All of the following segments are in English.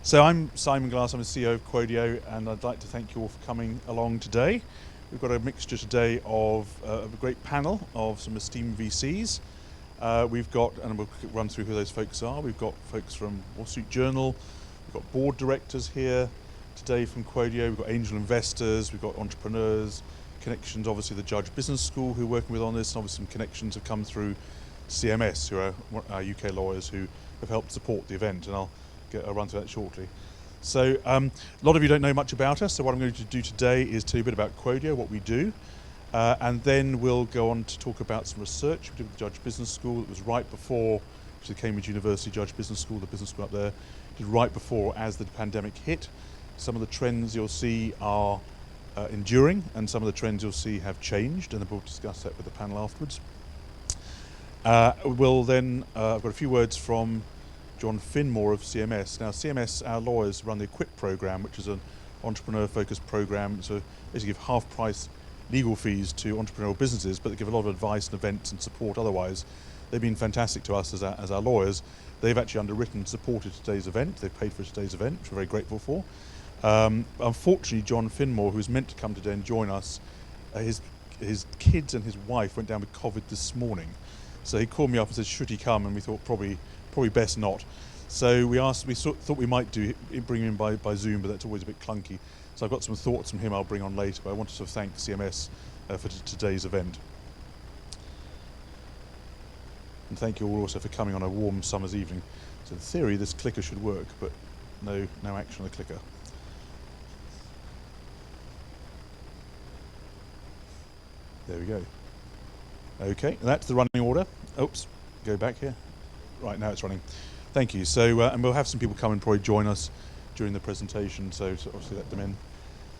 So I'm Simon Glass, I'm the CEO of Quodio, and I'd like to thank you all for coming along today. We've got a mixture today of a great panel of some esteemed VCs. We've got, and we'll run through who those folks are, we've got folks from Wall Street Journal, we've got board directors here today from Quodio, we've got angel investors, we've got entrepreneurs, connections, obviously the Judge Business School who are working with on this, and obviously some connections have come through CMS, who are our UK lawyers who have helped support the event, and I'll run through that shortly. So a lot of you don't know much about us, so what I'm going to do today is tell you a bit about Quodio, what we do, and then we'll go on to talk about some research we did with the Judge Business School. It was right before, which is the Cambridge University Judge Business School, the business school up there, did right before as the pandemic hit. Some of the trends you'll see are enduring, and some of the trends you'll see have changed, and we'll discuss that with the panel afterwards. We'll then, I've got a few words from John Finmore of CMS. Now CMS, our lawyers, run the Equip program, which is an entrepreneur-focused program. So basically give half-price legal fees to entrepreneurial businesses, but they give a lot of advice and events and support otherwise. They've been fantastic to us as our lawyers. They've actually underwritten and supported today's event. They've paid for today's event, which we're very grateful for. Unfortunately, John Finmore, who was meant to come today and join us, his kids and his wife went down with COVID this morning. So he called me up and said, should he come? And we thought probably best not. So we thought we might bring him in by Zoom, but that's always a bit clunky. So I've got some thoughts from him I'll bring on later, but I wanted to thank CMS for today's event. And thank you all also for coming on a warm summer's evening. So in theory, this clicker should work, but no action on the clicker. There we go. Okay, that's the running order. Oops, go back here. Right, now it's running. Thank you. So, and we'll have some people come and probably join us during the presentation, so obviously let them in.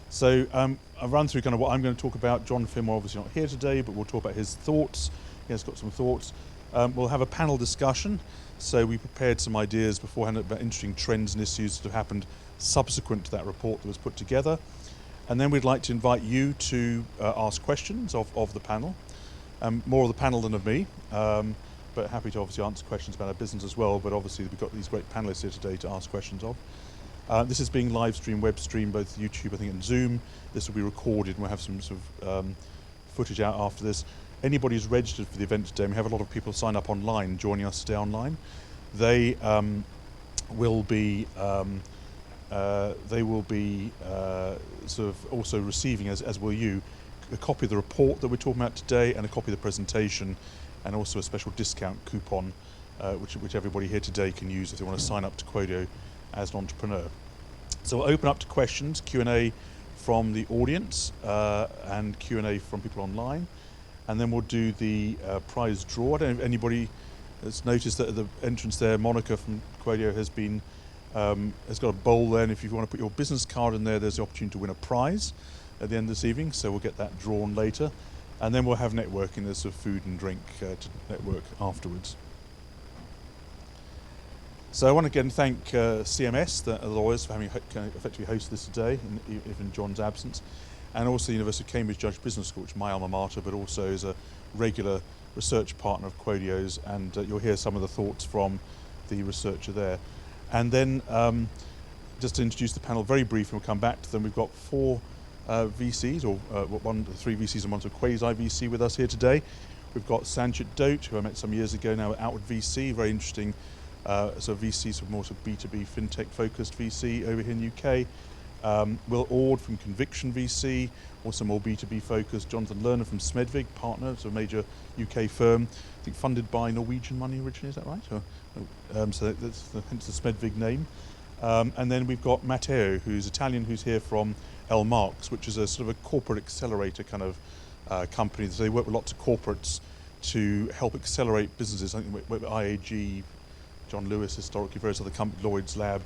So I'll run through kind of what I'm going to talk about. John Finmore obviously not here today, but we'll talk about his thoughts. He has got some thoughts. We'll have a panel discussion. So we prepared some ideas beforehand about interesting trends and issues that have happened subsequent to that report that was put together. And then we'd like to invite you to ask questions of the panel. More of the panel than of me. But happy to obviously answer questions about our business as well, but obviously we've got these great panelists here today to ask questions of. This is being live streamed, web streamed, both YouTube, I think, and Zoom. This will be recorded, and we'll have some sort of footage out after this. Anybody who's registered for the event today, and we have a lot of people sign up online, joining us today online. They will be sort of also receiving, as will you, a copy of the report that we're talking about today and a copy of the presentation, and also a special discount coupon which everybody here today can use if they want to sign up to Quodio as an entrepreneur. So we'll open up to questions, Q&A from the audience and Q&A from people online, and then we'll do the prize draw. I don't know if anybody has noticed that at the entrance there, Monica from Quodio has got a bowl there, and if you want to put your business card in there, there's the opportunity to win a prize at the end of this evening, so we'll get that drawn later. And then we'll have networking, there's sort of food and drink to network afterwards. So I want to again thank CMS, the lawyers, for having effectively hosted this today, even in John's absence, and also the University of Cambridge Judge Business School, which is my alma mater, but also is a regular research partner of Quodio's, and you'll hear some of the thoughts from the researcher there. And then just to introduce the panel very briefly, we'll come back to them. We've got four VCs, or three VCs and one sort of quasi-VC with us here today. We've got Sanchit Dote, who I met some years ago now at Outward VC, very interesting sort of VC, sort of more sort of B2B fintech-focused VC over here in the UK. Will Ord from Conviction VC, also more B2B focused. Jonathan Lerner from Smedvig, partner, so a major UK firm, I think funded by Norwegian money originally, is that right? So that's hence the Smedvig name. And then we've got Matteo, who's Italian, who's here from L Marks, which is a sort of a corporate accelerator kind of company. So they work with lots of corporates to help accelerate businesses. I think with IAG, John Lewis historically, various other companies, Lloyd's Lab,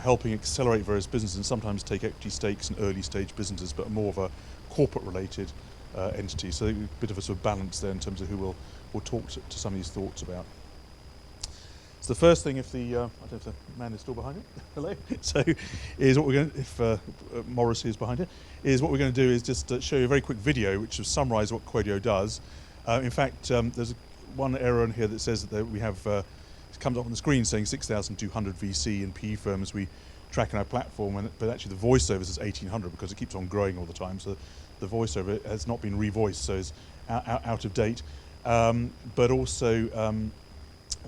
helping accelerate various businesses and sometimes take equity stakes in early stage businesses, but more of a corporate related entity. So a bit of a sort of balance there in terms of who we'll talk to some of these thoughts about. So the first thing, if the I don't know if the man is still behind it. Hello. So, is what we're going to, if Morrissey is behind it, is what we're going to do is just show you a very quick video which will summarise what Quodio does. In fact, there's one error in here that says that we have comes up on the screen saying 6,200 VC and PE firms we track on our platform, but actually the voiceover is 1,800 because it keeps on growing all the time. So the voiceover has not been revoiced, so it's out of date. But also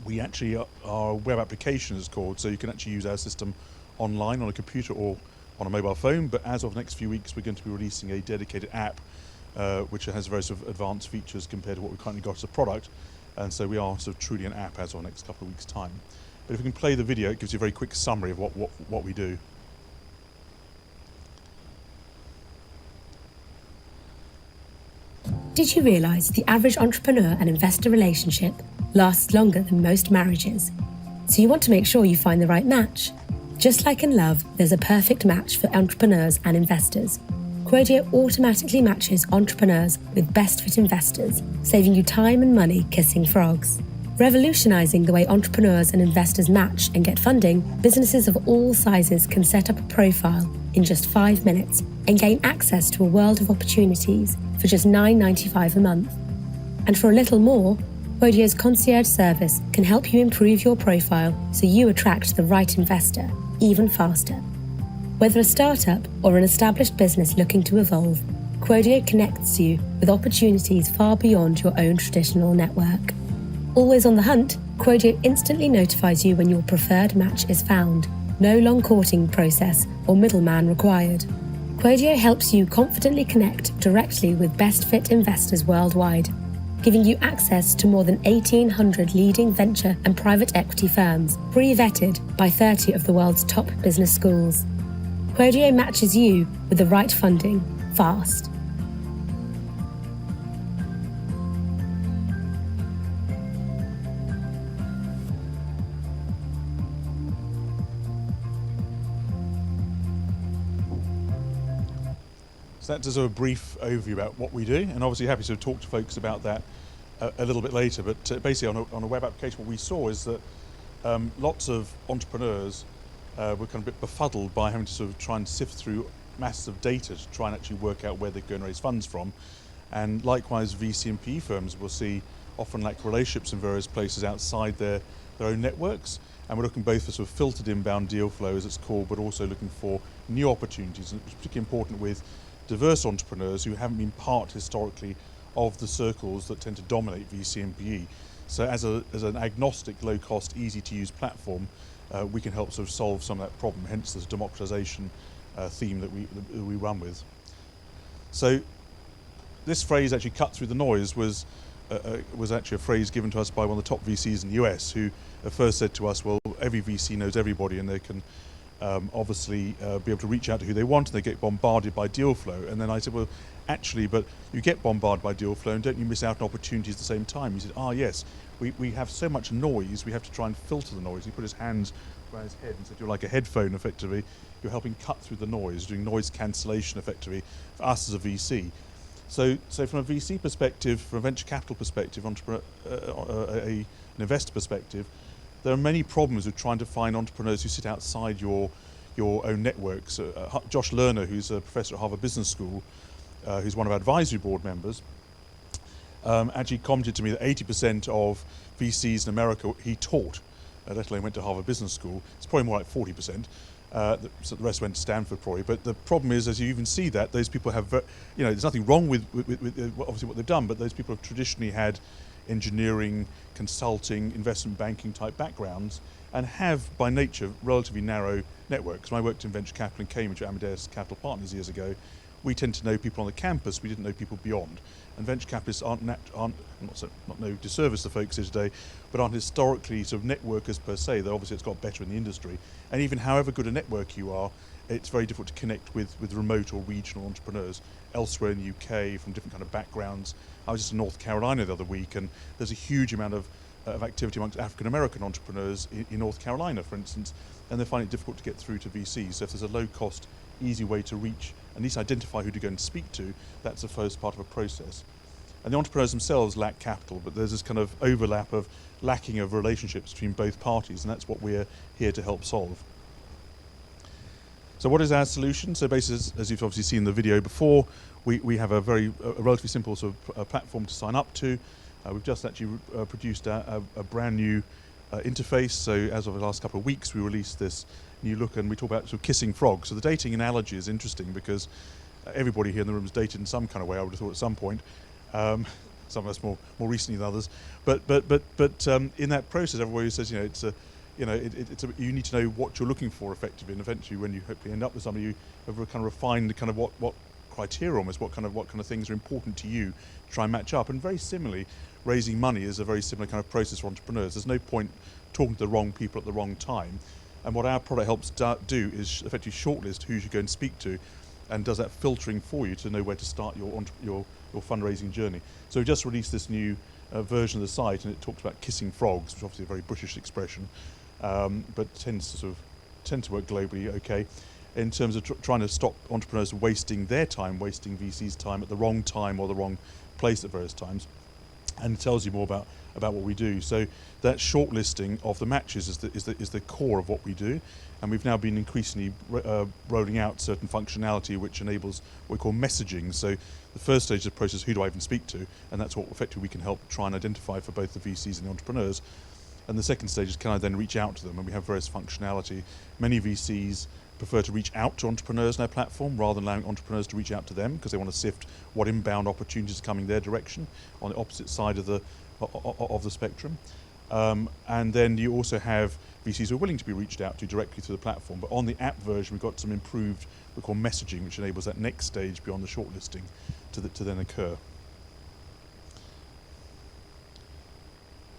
we actually, our web application is called, so you can actually use our system online on a computer or on a mobile phone. But as of the next few weeks, we're going to be releasing a dedicated app which has very sort of advanced features compared to what we've currently got as a product. And so we are sort of truly an app as of the next couple of weeks' time. But if we can play the video, it gives you a very quick summary of what we do. Did you realise the average entrepreneur and investor relationship lasts longer than most marriages? So you want to make sure you find the right match. Just like in love, there's a perfect match for entrepreneurs and investors. Quodio automatically matches entrepreneurs with best fit investors, saving you time and money kissing frogs. Revolutionising the way entrepreneurs and investors match and get funding, businesses of all sizes can set up a profile in just 5 minutes and gain access to a world of opportunities for just $9.95 a month. And for a little more, Quodio's concierge service can help you improve your profile so you attract the right investor even faster. Whether a startup or an established business looking to evolve, Quodio connects you with opportunities far beyond your own traditional network. Always on the hunt, Quodio instantly notifies you when your preferred match is found. No long courting process or middleman required. Quodio helps you confidently connect directly with best fit investors worldwide, giving you access to more than 1,800 leading venture and private equity firms, pre-vetted by 30 of the world's top business schools. Quodio matches you with the right funding, fast. So that does a brief overview about what we do, and obviously happy to talk to folks about that a little bit later. But basically on a web application, what we saw is that lots of entrepreneurs were kind of a bit befuddled by having to sort of try and sift through masses of data to try and actually work out where they go and raise funds from. And likewise, VC and PE firms will see often lack relationships in various places outside their own networks. And we're looking both for sort of filtered inbound deal flow, as it's called, but also looking for new opportunities. And it's particularly important with diverse entrepreneurs who haven't been part historically of the circles that tend to dominate VC and PE. So as an agnostic, low-cost, easy-to-use platform, we can help sort of solve some of that problem, hence this democratization theme that we run with. So this phrase, actually cut through the noise, was actually a phrase given to us by one of the top VCs in the US, who at first said to us, well, every VC knows everybody and they can obviously be able to reach out to who they want and they get bombarded by deal flow. And then I said, well, actually, but you get bombarded by deal flow and don't you miss out on opportunities at the same time? He said, yes, we have so much noise, we have to try and filter the noise. He put his hands around his head and said, you're like a headphone effectively. You're helping cut through the noise, doing noise cancellation effectively for us as a VC. So from a VC perspective, from a venture capital perspective, an investor perspective, there are many problems with trying to find entrepreneurs who sit outside your own networks. Josh Lerner, who's a professor at Harvard Business School, who's one of our advisory board members, actually commented to me that 80% of VCs in America he taught, let alone went to Harvard Business School. It's probably more like 40%. So the rest went to Stanford probably. But the problem is, as you even see that, those people have, there's nothing wrong with obviously what they've done, but those people have traditionally had engineering, consulting, investment banking type backgrounds, and have by nature relatively narrow networks. When I worked in venture capital in Cambridge at Amadeus Capital Partners years ago, we tend to know people on the campus, we didn't know people beyond. And venture capitalists aren't no disservice to folks here today, but aren't historically sort of networkers per se, though obviously it's got better in the industry. And even however good a network you are, it's very difficult to connect with remote or regional entrepreneurs elsewhere in the UK from different kind of backgrounds. I was just in North Carolina the other week, and there's a huge amount of activity amongst African American entrepreneurs in North Carolina, for instance, and they find it difficult to get through to VCs. So if there's a low cost, easy way to reach, at least identify who to go and speak to, that's the first part of a process. And the entrepreneurs themselves lack capital, but there's this kind of overlap of lacking of relationships between both parties, and that's what we're here to help solve. So what is our solution? So basically, as you've obviously seen in the video before, we have a relatively simple sort of platform to sign up to. We've just actually produced a brand new interface. So as of the last couple of weeks, we released this new look, and we talk about sort of kissing frogs. So the dating analogy is interesting because everybody here in the room has dated in some kind of way, I would have thought at some point. Some of us more recently than others. But in that process, everybody says, it's a, you need to know what you're looking for effectively, and eventually when you hopefully end up with somebody, you have kind of refined kind of what criteria almost, what kind of things are important to you to try and match up. And very similarly, raising money is a very similar kind of process for entrepreneurs. There's no point talking to the wrong people at the wrong time. And what our product helps do is effectively shortlist who you should go and speak to, and does that filtering for you to know where to start your fundraising journey. So we've just released this new version of the site, and it talks about kissing frogs, which is obviously a very British expression, but tends to work globally okay, in terms of trying to stop entrepreneurs wasting their time, wasting VCs' time at the wrong time or the wrong place at various times. And it tells you more about what we do. So that shortlisting of the matches is the core of what we do, and we've now been increasingly rolling out certain functionality which enables what we call messaging. So the first stage of the process, who do I even speak to, and that's what effectively we can help try and identify for both the VCs and the entrepreneurs. And the second stage is, can I then reach out to them? And we have various functionality. Many VCs prefer to reach out to entrepreneurs in our platform rather than allowing entrepreneurs to reach out to them, because they want to sift what inbound opportunities are coming their direction on the opposite side of the spectrum. And then you also have VCs who are willing to be reached out to directly through the platform. But on the app version, we've got some improved, we call messaging, which enables that next stage beyond the shortlisting to then occur.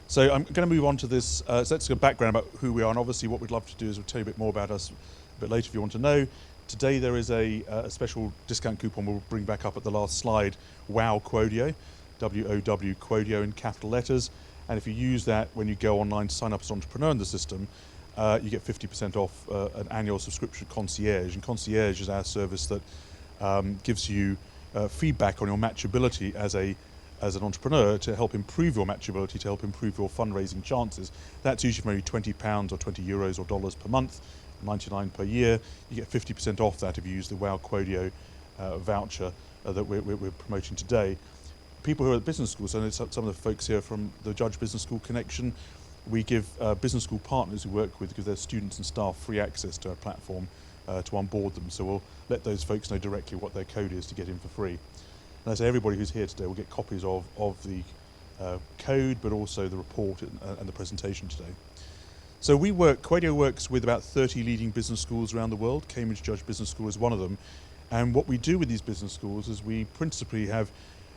So I'm going to move on to this. So that's a background about who we are, and obviously what we'd love to do is we'll tell you a bit more about us a bit later if you want to know. Today there is a special discount coupon we'll bring back up at the last slide, WOW Quodio, W-O-W Quodio in capital letters. And if you use that when you go online to sign up as an entrepreneur in the system, you get 50% off an annual subscription concierge. And concierge is our service that gives you feedback on your matchability as an entrepreneur to help improve your matchability, to help improve your fundraising chances. That's usually maybe £20 or €20 or dollars per month, 99 per year. You get 50% off that if you use the WOW Quodio voucher that we're promoting today. People who are at business schools, so some of the folks here from the Judge Business School connection, we give business school partners who work with, give their students and staff free access to our platform to onboard them. So we'll let those folks know directly what their code is to get in for free. And I say everybody who's here today will get copies of the code, but also the report and the presentation today. So Quodio works with about 30 leading business schools around the world. Cambridge Judge Business School is one of them. And what we do with these business schools is we principally have,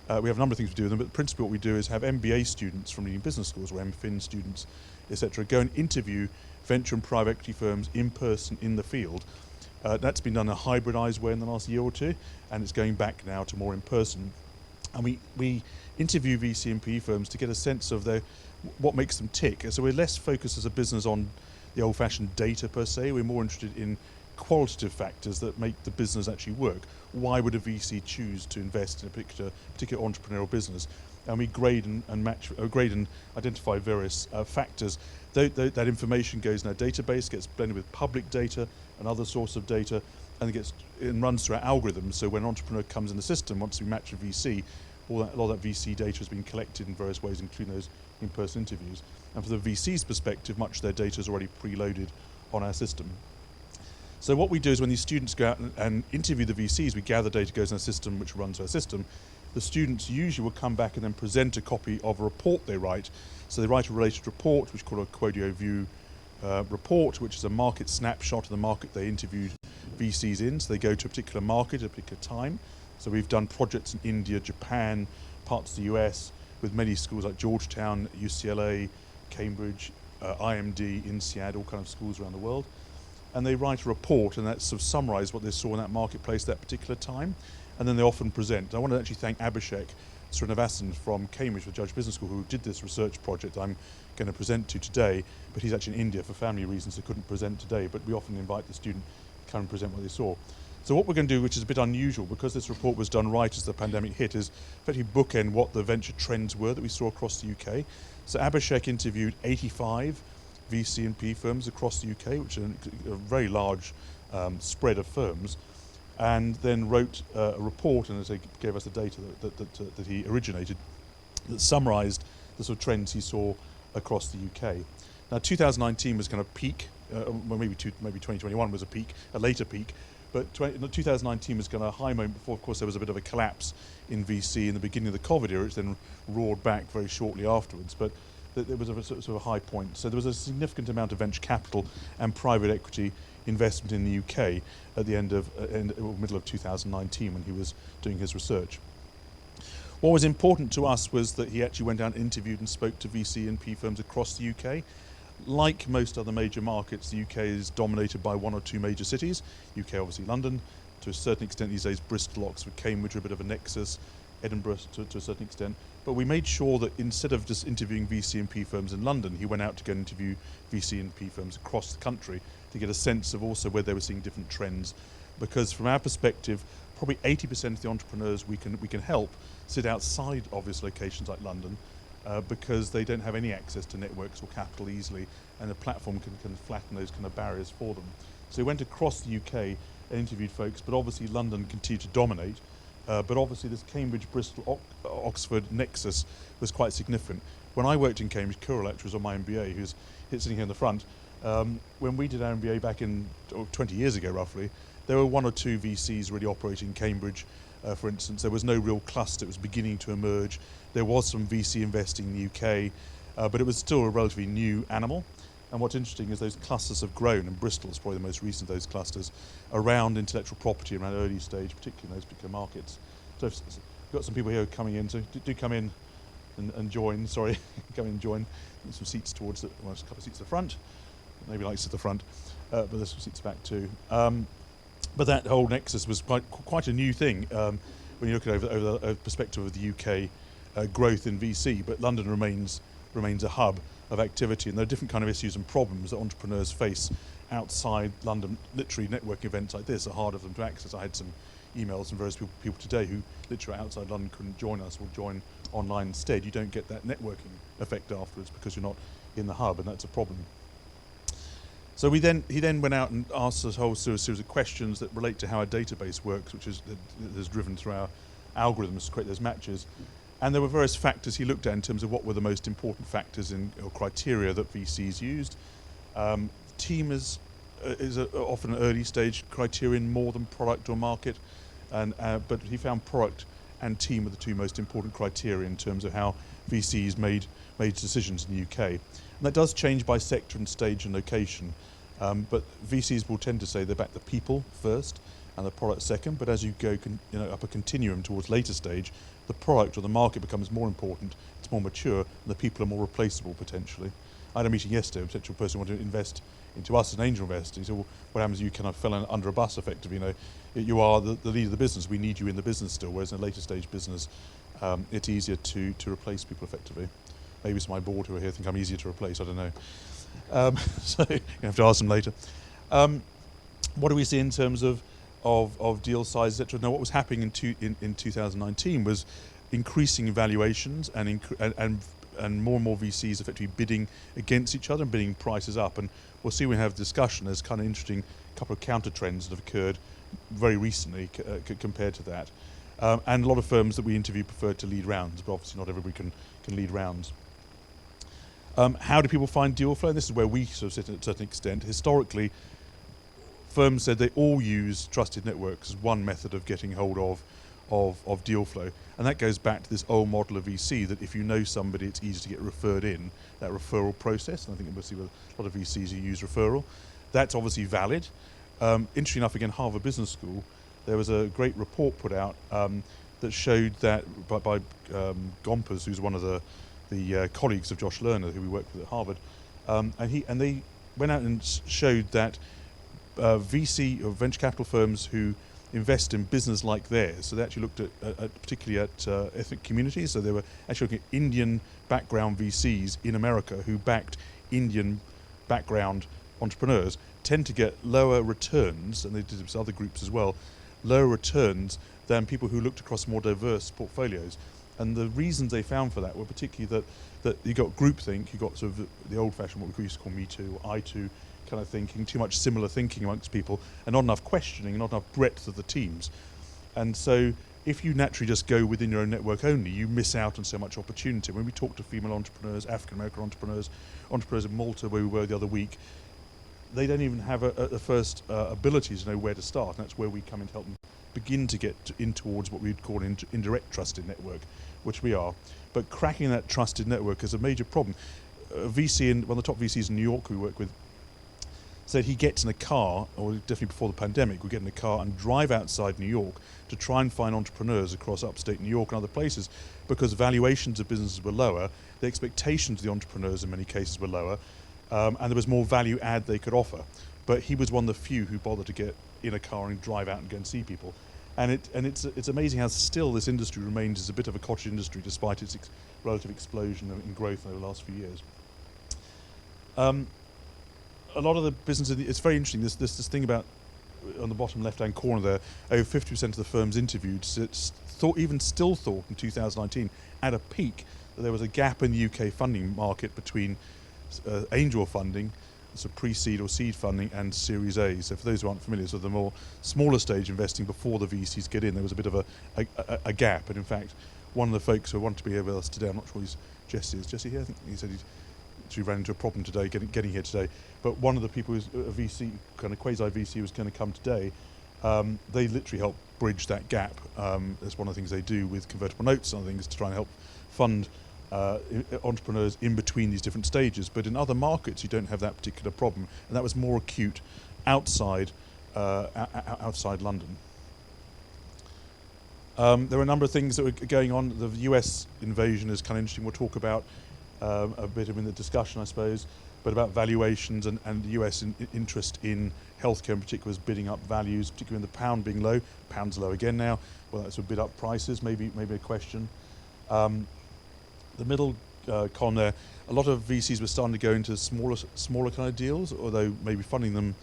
we have a number of things we do with them, but principally what we do is have MBA students from leading business schools, or MFin students, etc., go and interview venture and private equity firms in person in the field. That's been done in a hybridized way in the last year or two, and it's going back now to more in person. And we interview VC and PE firms to get a sense of what makes them tick. So we're less focused as a business on the old-fashioned data per se. We're more interested in qualitative factors that make the business actually work. Why would a VC choose to invest in a particular entrepreneurial business? And we grade and identify various factors. That information goes in our database, gets blended with public data and other source of data, and it runs through our algorithms. So when an entrepreneur comes in the system, once we match a VC, a lot of that VC data has been collected in various ways, including those in-person interviews. And for the VC's perspective, much of their data is already preloaded on our system. So what we do is when these students go out and interview the VCs, we gather data, goes in our system, which runs our system. The students usually will come back and then present a copy of a report they write. So they write a related report, which is called a Quodio View report, which is a market snapshot of the market they interviewed VCs in. So they go to a particular market at a particular time. So we've done projects in India, Japan, parts of the US, with many schools like Georgetown, UCLA, Cambridge, IMD, INSEAD, all kind of schools around the world. And they write a report, and that sort of summarise what they saw in that marketplace at that particular time. And then they often present. I want to actually thank Abhishek Srinivasan from Cambridge, the Judge Business School, who did this research project I'm going to present to today, but he's actually in India for family reasons, so couldn't present today, but we often invite the student to come and present what they saw. So what we're going to do, which is a bit unusual, because this report was done right as the pandemic hit, is effectively bookend what the venture trends were that we saw across the UK. So Abhishek interviewed 85 VC and PE firms across the UK, which is a very large spread of firms, and then wrote a report, and gave us the data that he originated, that summarised the sort of trends he saw across the UK. Now 2019 was kind of peak, well maybe 2021 was a later peak, but 2019 was kind of a high moment before, of course, there was a bit of a collapse in VC in the beginning of the COVID era, which then roared back very shortly afterwards. But there was a sort of a high point. So there was a significant amount of venture capital and private equity investment in the UK at the middle of 2019 when he was doing his research. What was important to us was that he actually went out and interviewed and spoke to VC and P firms across the UK. Like most other major markets, the UK is dominated by one or two major cities. UK, obviously London, to a certain extent these days Bristol, Oxford, Cambridge are a bit of a nexus, Edinburgh to a certain extent. But we made sure that instead of just interviewing VC and P firms in London, he went out to go and interview VC and P firms across the country to get a sense of also where they were seeing different trends. Because from our perspective, probably 80% of the entrepreneurs we can help sit outside obvious locations like London because they don't have any access to networks or capital easily, and the platform can flatten those kind of barriers for them. So we went across the UK and interviewed folks, but obviously London continued to dominate. But obviously this Cambridge, Bristol, Oxford nexus was quite significant. When I worked in Cambridge, Kura lecturer was on my MBA, who's sitting here in the front. When we did our MBA back in 20 years ago roughly, there were one or two VCs really operating in Cambridge, for instance. There was no real cluster, it was beginning to emerge. There was some VC investing in the UK, but it was still a relatively new animal. And what's interesting is those clusters have grown, and Bristol is probably the most recent of those clusters, around intellectual property, around early stage, particularly in those particular markets. So we've got some people here coming in, so do come in and join, sorry, come in and join. There's some seats towards the, well, there's a couple of seats at the front, maybe likes at the front, but there's some seats back too. But that whole nexus was quite a new thing when you look at it over the perspective of the UK growth in VC, but London remains a hub of activity, and there are different kind of issues and problems that entrepreneurs face outside London. Literally networking events like this are harder for them to access. I had some emails from various people today who literally outside London couldn't join us or join online instead. You don't get that networking effect afterwards because you're not in the hub, and that's a problem. So he then went out and asked us a whole series of questions that relate to how our database works, which is driven through our algorithms to create those matches. And there were various factors he looked at in terms of what were the most important factors or criteria that VCs used. Team is often an early stage criterion more than product or market, but he found product and team are the two most important criteria in terms of how VCs made decisions in the UK. And that does change by sector and stage and location, but VCs will tend to say they back the people first and the product second, but as you go up a continuum towards later stage, the product or the market becomes more important, it's more mature, and the people are more replaceable potentially. I had a meeting yesterday, a potential person wanted to invest into us as an angel investor. He said, well, what happens if you kind of fell under a bus effectively? You are the lead of the business, we need you in the business still, whereas in a later stage business, it's easier to replace people effectively. Maybe it's my board who are here think I'm easier to replace, I don't know. So you have to ask them later. What do we see in terms of deal size, etc.? Now, what was happening in 2019 was increasing valuations and more and more VCs effectively bidding against each other and bidding prices up. And we'll see when we have a discussion. There's kind of interesting couple of counter trends that have occurred very recently compared to that. And a lot of firms that we interview prefer to lead rounds, but obviously not everybody can lead rounds. How do people find deal flow? And this is where we sort of sit at a certain extent. Historically, firms said they all use trusted networks as one method of getting hold of deal flow. And that goes back to this old model of VC, that if you know somebody, it's easy to get referred in, that referral process. And I think we'll see with a lot of VCs who use referral. That's obviously valid. Interesting enough, again, Harvard Business School, there was a great report put out that showed that by Gompers, who's one of the colleagues of Josh Lerner, who we worked with at Harvard, and they went out and showed that VC or venture capital firms who invest in business like theirs, so they actually looked at particularly at ethnic communities, so they were actually looking at Indian background VCs in America who backed Indian background entrepreneurs, tend to get lower returns, and they did this with other groups as well, lower returns than people who looked across more diverse portfolios. And the reasons they found for that were particularly that you got groupthink, you got sort of the old-fashioned, what we used to call Me Too or I Too kind of thinking, too much similar thinking amongst people, and not enough questioning, not enough breadth of the teams. And so if you naturally just go within your own network only, you miss out on so much opportunity. When we talk to female entrepreneurs, African American entrepreneurs, entrepreneurs in Malta, where we were the other week, they don't even have a first ability to know where to start. And that's where we come in to help them begin to get in towards what we'd call an indirect trusted network, which we are. But cracking that trusted network is a major problem. One of the top VCs in New York we work with said he gets in a car, or definitely before the pandemic, would get in a car and drive outside New York to try and find entrepreneurs across upstate New York and other places, because valuations of businesses were lower, the expectations of the entrepreneurs in many cases were lower, and there was more value add they could offer. But he was one of the few who bothered to get in a car and drive out and go and see people. And it's amazing how still this industry remains as a bit of a cottage industry despite its relative explosion in growth over the last few years. A lot of the businesses, it's very interesting, this thing about, on the bottom left-hand corner there, over 50% of the firms interviewed thought in 2019, at a peak, that there was a gap in the UK funding market between angel funding, so pre-seed or seed funding, and Series A. So for those who aren't familiar, so the more smaller stage investing before the VCs get in, there was a bit of a gap. And in fact, one of the folks who wanted to be here with us today, I'm not sure who's Jesse. Is Jesse here? I think he said he ran into a problem today getting here today. But one of the people who's a VC, kind of quasi-VC, was going to come today. They literally help bridge that gap. That's one of the things they do with convertible notes and other things to try and help fund entrepreneurs in between these different stages. But in other markets, you don't have that particular problem, and that was more acute outside London. There were a number of things that were going on. The US invasion is kind of interesting. We'll talk about a bit in the discussion, I suppose, but about valuations and the US interest in healthcare in particular was bidding up values, particularly with the pound being low. Pound's low again now. Well, that's a bid up prices, maybe a question. The middle column there, a lot of VCs were starting to go into smaller kind of deals, although maybe funding them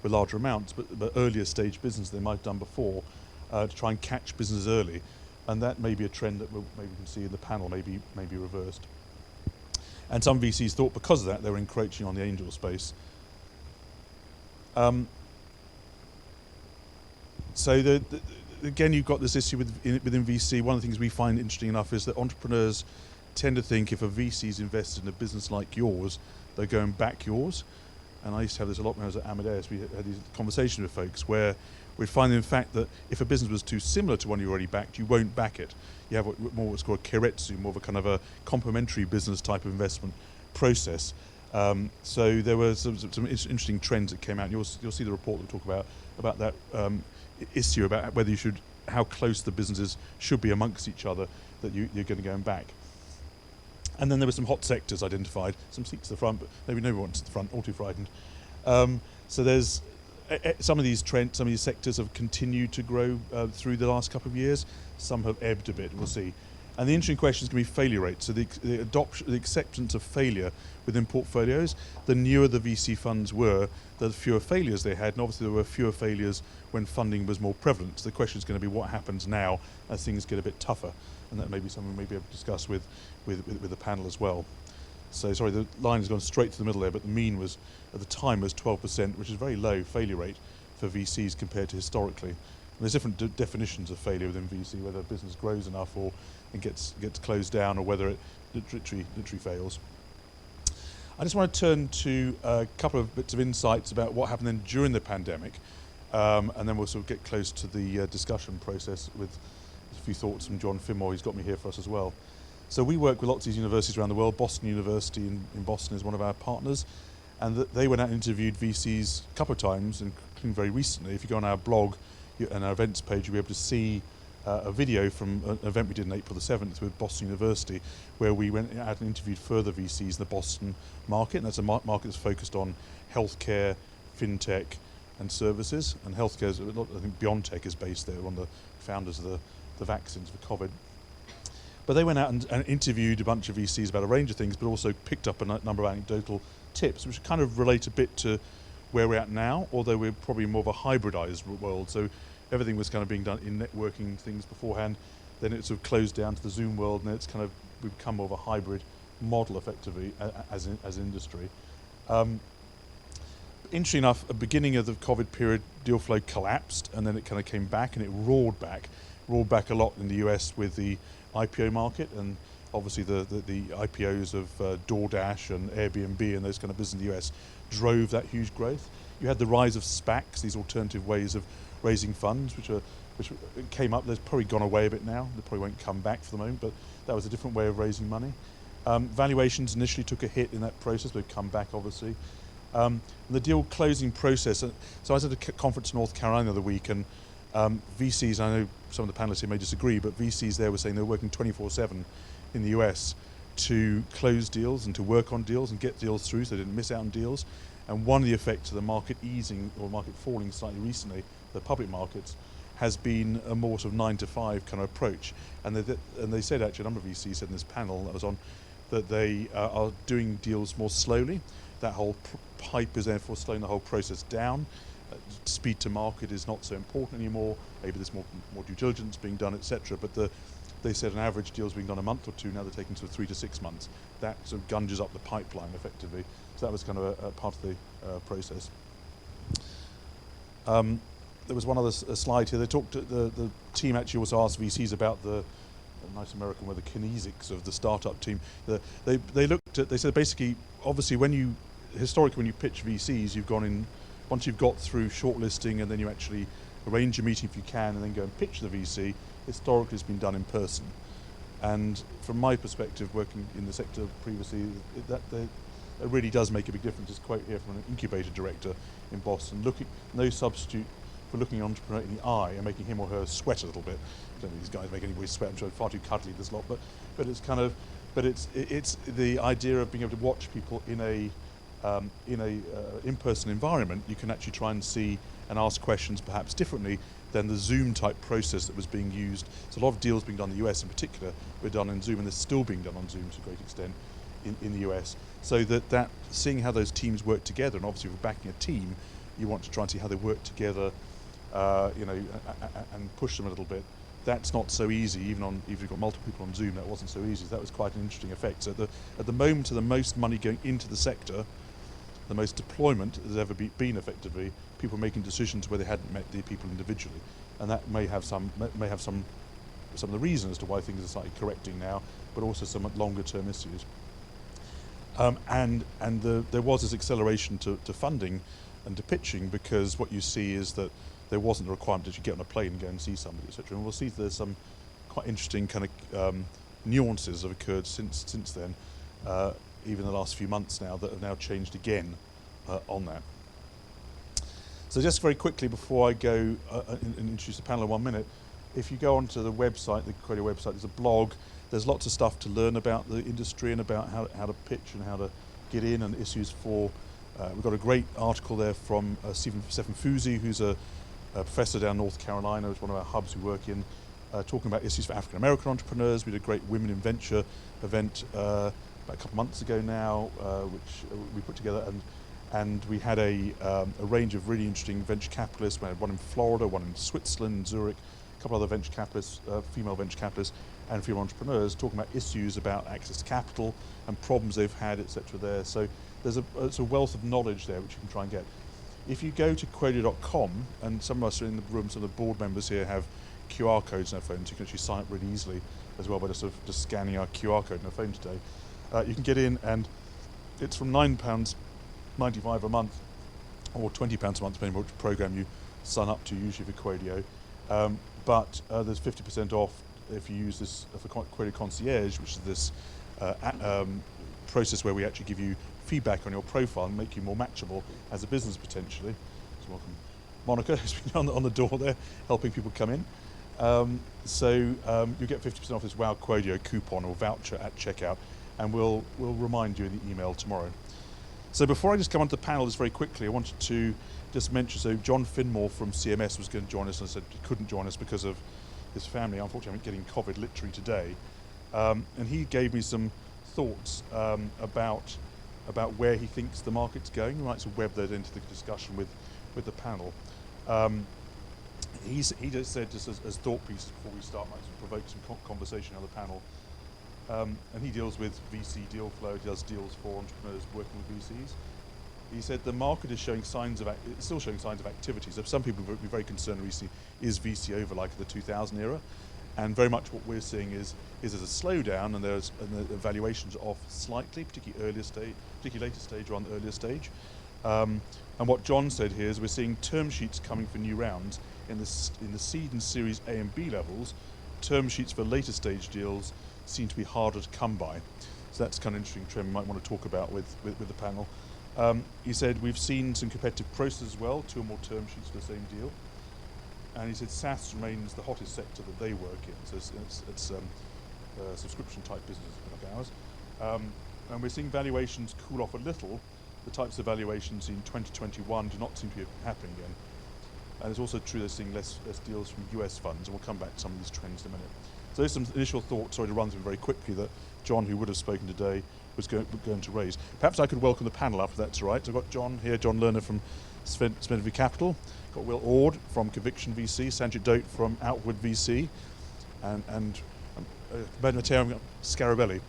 with larger amounts, but earlier stage business they might have done before to try and catch businesses early. And that may be a trend that maybe we can see in the panel, maybe reversed. And some VCs thought because of that they were encroaching on the angel space. So again, you've got this issue within VC. One of the things we find interesting enough is that entrepreneurs tend to think if a VC is invested in a business like yours, they're going back yours. And I used to have this a lot when I was at Amadeus. We had these conversations with folks where we'd find, in fact, that if a business was too similar to one you already backed, you won't back it. You have what's called a keiretsu, more of a kind of a complementary business type of investment process. So there were some interesting trends that came out. You'll see the report that we'll talk about that issue about whether how close the businesses should be amongst each other that you're going to go and back. And then there were some hot sectors identified, some seats at the front, but maybe nobody wants at the front, all too frightened. So there's some of these trends, some of these sectors have continued to grow through the last couple of years. Some have ebbed a bit, we'll see. And the interesting question is going to be failure rate. So the acceptance of failure within portfolios, the newer the VC funds were, the fewer failures they had, and obviously there were fewer failures when funding was more prevalent. So the question is going to be what happens now as things get a bit tougher, and that may be something we may be able to discuss with the panel as well. So sorry, the line has gone straight to the middle there, but the mean was, at the time, was 12%, which is very low failure rate for VCs compared to historically. And there's different definitions of failure within VC, whether a business grows enough and gets closed down, or whether it literally fails. I just want to turn to a couple of bits of insights about what happened then during the pandemic, and then we'll sort of get close to the discussion process with a few thoughts from John Finmore. He's got me here for us as well. So we work with lots of these universities around the world. Boston University in Boston is one of our partners, and they went out and interviewed VCs a couple of times, including very recently. If you go on our blog and our events page, you'll be able to see a video from an event we did on April the 7th with Boston University, where we went out and interviewed further VCs in the Boston market, and that's a market that's focused on healthcare, fintech, and services. And healthcare, I think BioNTech is based there, one of the founders of the vaccines for COVID. But they went out and interviewed a bunch of VCs about a range of things, but also picked up a number of anecdotal tips, which kind of relate a bit to where we're at now, although we're probably more of a hybridized world. So everything was kind of being done in networking things beforehand, then it sort of closed down to the Zoom world, and we've become more of a hybrid model effectively as an industry. Interesting enough, at the beginning of the COVID period, deal flow collapsed, and then it kind of came back, and it roared back roared back a lot in the US with the IPO market, and obviously the IPOs of DoorDash and Airbnb and those kind of business in the US drove that huge growth. You had the rise of SPACs, these alternative ways of raising funds, which came up. They've probably gone away a bit now. They probably won't come back for the moment, but that was a different way of raising money. Valuations initially took a hit in that process, but they've come back obviously. The deal closing process. So I was at a conference in North Carolina the other week, and VCs, I know some of the panelists here may disagree, but VCs there were saying they were working 24/7 in the US to close deals and to work on deals and get deals through so they didn't miss out on deals. And one of the effects of the market easing or market falling slightly recently, the public markets, has been a more sort of 9 to 5 kind of approach. And they said, actually, a number of VCs said in this panel that was on, that they are doing deals more slowly. That whole pipe is therefore slowing the whole process down. Speed to market is not so important anymore. Maybe there's more due diligence being done, etc. But they said an average deal is being done a month or two. Now they're taking sort of 3 to 6 months. That sort of gunges up the pipeline effectively. So that was kind of a part of the process. There was one other slide here. They talked. The team actually also asked VCs about the nice American word, the kinesics of the startup team. They looked at. They said basically, obviously, historically when you pitch VCs, you've gone in. Once you've got through shortlisting and then you actually arrange a meeting if you can and then go and pitch the VC, historically it's been done in person. And from my perspective, working in the sector previously, that really does make a big difference. This quote here from an incubator director in Boston, no substitute for looking an entrepreneur in the eye and making him or her sweat a little bit. I don't know if these guys make anybody sweat, I'm sure it's far too cuddly this lot, but it's kind of, it's the idea of being able to watch people in a in-person environment. You can actually try and see and ask questions perhaps differently than the Zoom type process that was being used. So a lot of deals being done in the US in particular were done in Zoom, and they're still being done on Zoom to a great extent in the US. So that seeing how those teams work together, and obviously if you're backing a team, you want to try and see how they work together, and push them a little bit. That's not so easy, even if you've got multiple people on Zoom. That wasn't so easy. That was quite an interesting effect. So at the moment, to the most money going into the sector, the most deployment has ever been effectively people making decisions where they hadn't met the people individually, and that may have some of the reasons as to why things are slightly correcting now, but also some longer term issues. There was this acceleration to funding and to pitching, because what you see is that there wasn't a requirement that you get on a plane and go and see somebody, etc. And we'll see there's some quite interesting kind of nuances have occurred since then. Even the last few months now, that have now changed again on that. So just very quickly before I go and introduce the panel in 1 minute, if you go onto the website, the Quadio website, there's a blog. There's lots of stuff to learn about the industry and about how to pitch and how to get in and issues for. We've got a great article there from Stephen Fusey, who's a professor down North Carolina, who's one of our hubs we work in, talking about issues for African American entrepreneurs. We did a great Women in Venture event about a couple of months ago now, which we put together, and we had a range of really interesting venture capitalists. We had one in Florida, one in Switzerland, Zurich, a couple other venture capitalists, female venture capitalists, and female entrepreneurs talking about issues about access to capital and problems they've had, etc. there. So there's a wealth of knowledge there which you can try and get. If you go to Quadio.com, and some of us are in the room, some of the board members here have QR codes on their phones, you can actually sign up really easily as well by just scanning our QR code on their phone today. You can get in, and it's from £9.95 a month or £20 a month, depending on which program you sign up to, usually for Quadio. But there's 50% off if you use this for Quadio Concierge, which is this process where we actually give you feedback on your profile and make you more matchable as a business potentially. So welcome Monica, who's been on the door there, helping people come in. You get 50% off this Wow Quadio coupon or voucher at checkout, and we'll remind you in the email tomorrow. So before I just come onto the panel just very quickly, I wanted to just mention, so John Finmore from CMS was going to join us, and said he couldn't join us because of his family, unfortunately getting COVID literally today. And he gave me some thoughts about where he thinks the market's going. He might sort of web that into the discussion with the panel. He just said, just as thought pieces before we start, might sort of provoke some conversation on the panel. And he deals with VC deal flow. He does deals for entrepreneurs working with VCs. He said the market is showing signs of it's still showing signs of activity. So some people would be very concerned recently, is VC over like the 2000 era? And very much what we're seeing is there's a slowdown, and the valuations off slightly, particularly later stage or on the earlier stage. And what John said here is we're seeing term sheets coming for new rounds in the seed and Series A and B levels. Term sheets for later stage deals seem to be harder to come by. So that's kind of interesting trend we might want to talk about with the panel. He said we've seen some competitive processes as well, 2 or more term sheets for the same deal. And he said SaaS remains the hottest sector that they work in. So it's a subscription type business like ours. And we're seeing valuations cool off a little. The types of valuations in 2021 do not seem to be happening again. And it's also true they're seeing less deals from US funds, and we'll come back to some of these trends in a minute. So there's some initial thoughts, sorry to run through very quickly, that John, who would have spoken today, was going to raise. Perhaps I could welcome the panel up, if that's all right. So I've got John here, John Lerner from Smedley Capital, got Will Ord from Conviction VC, Sanjit Dote from Outward VC, and Ben Matteo Scarabelli,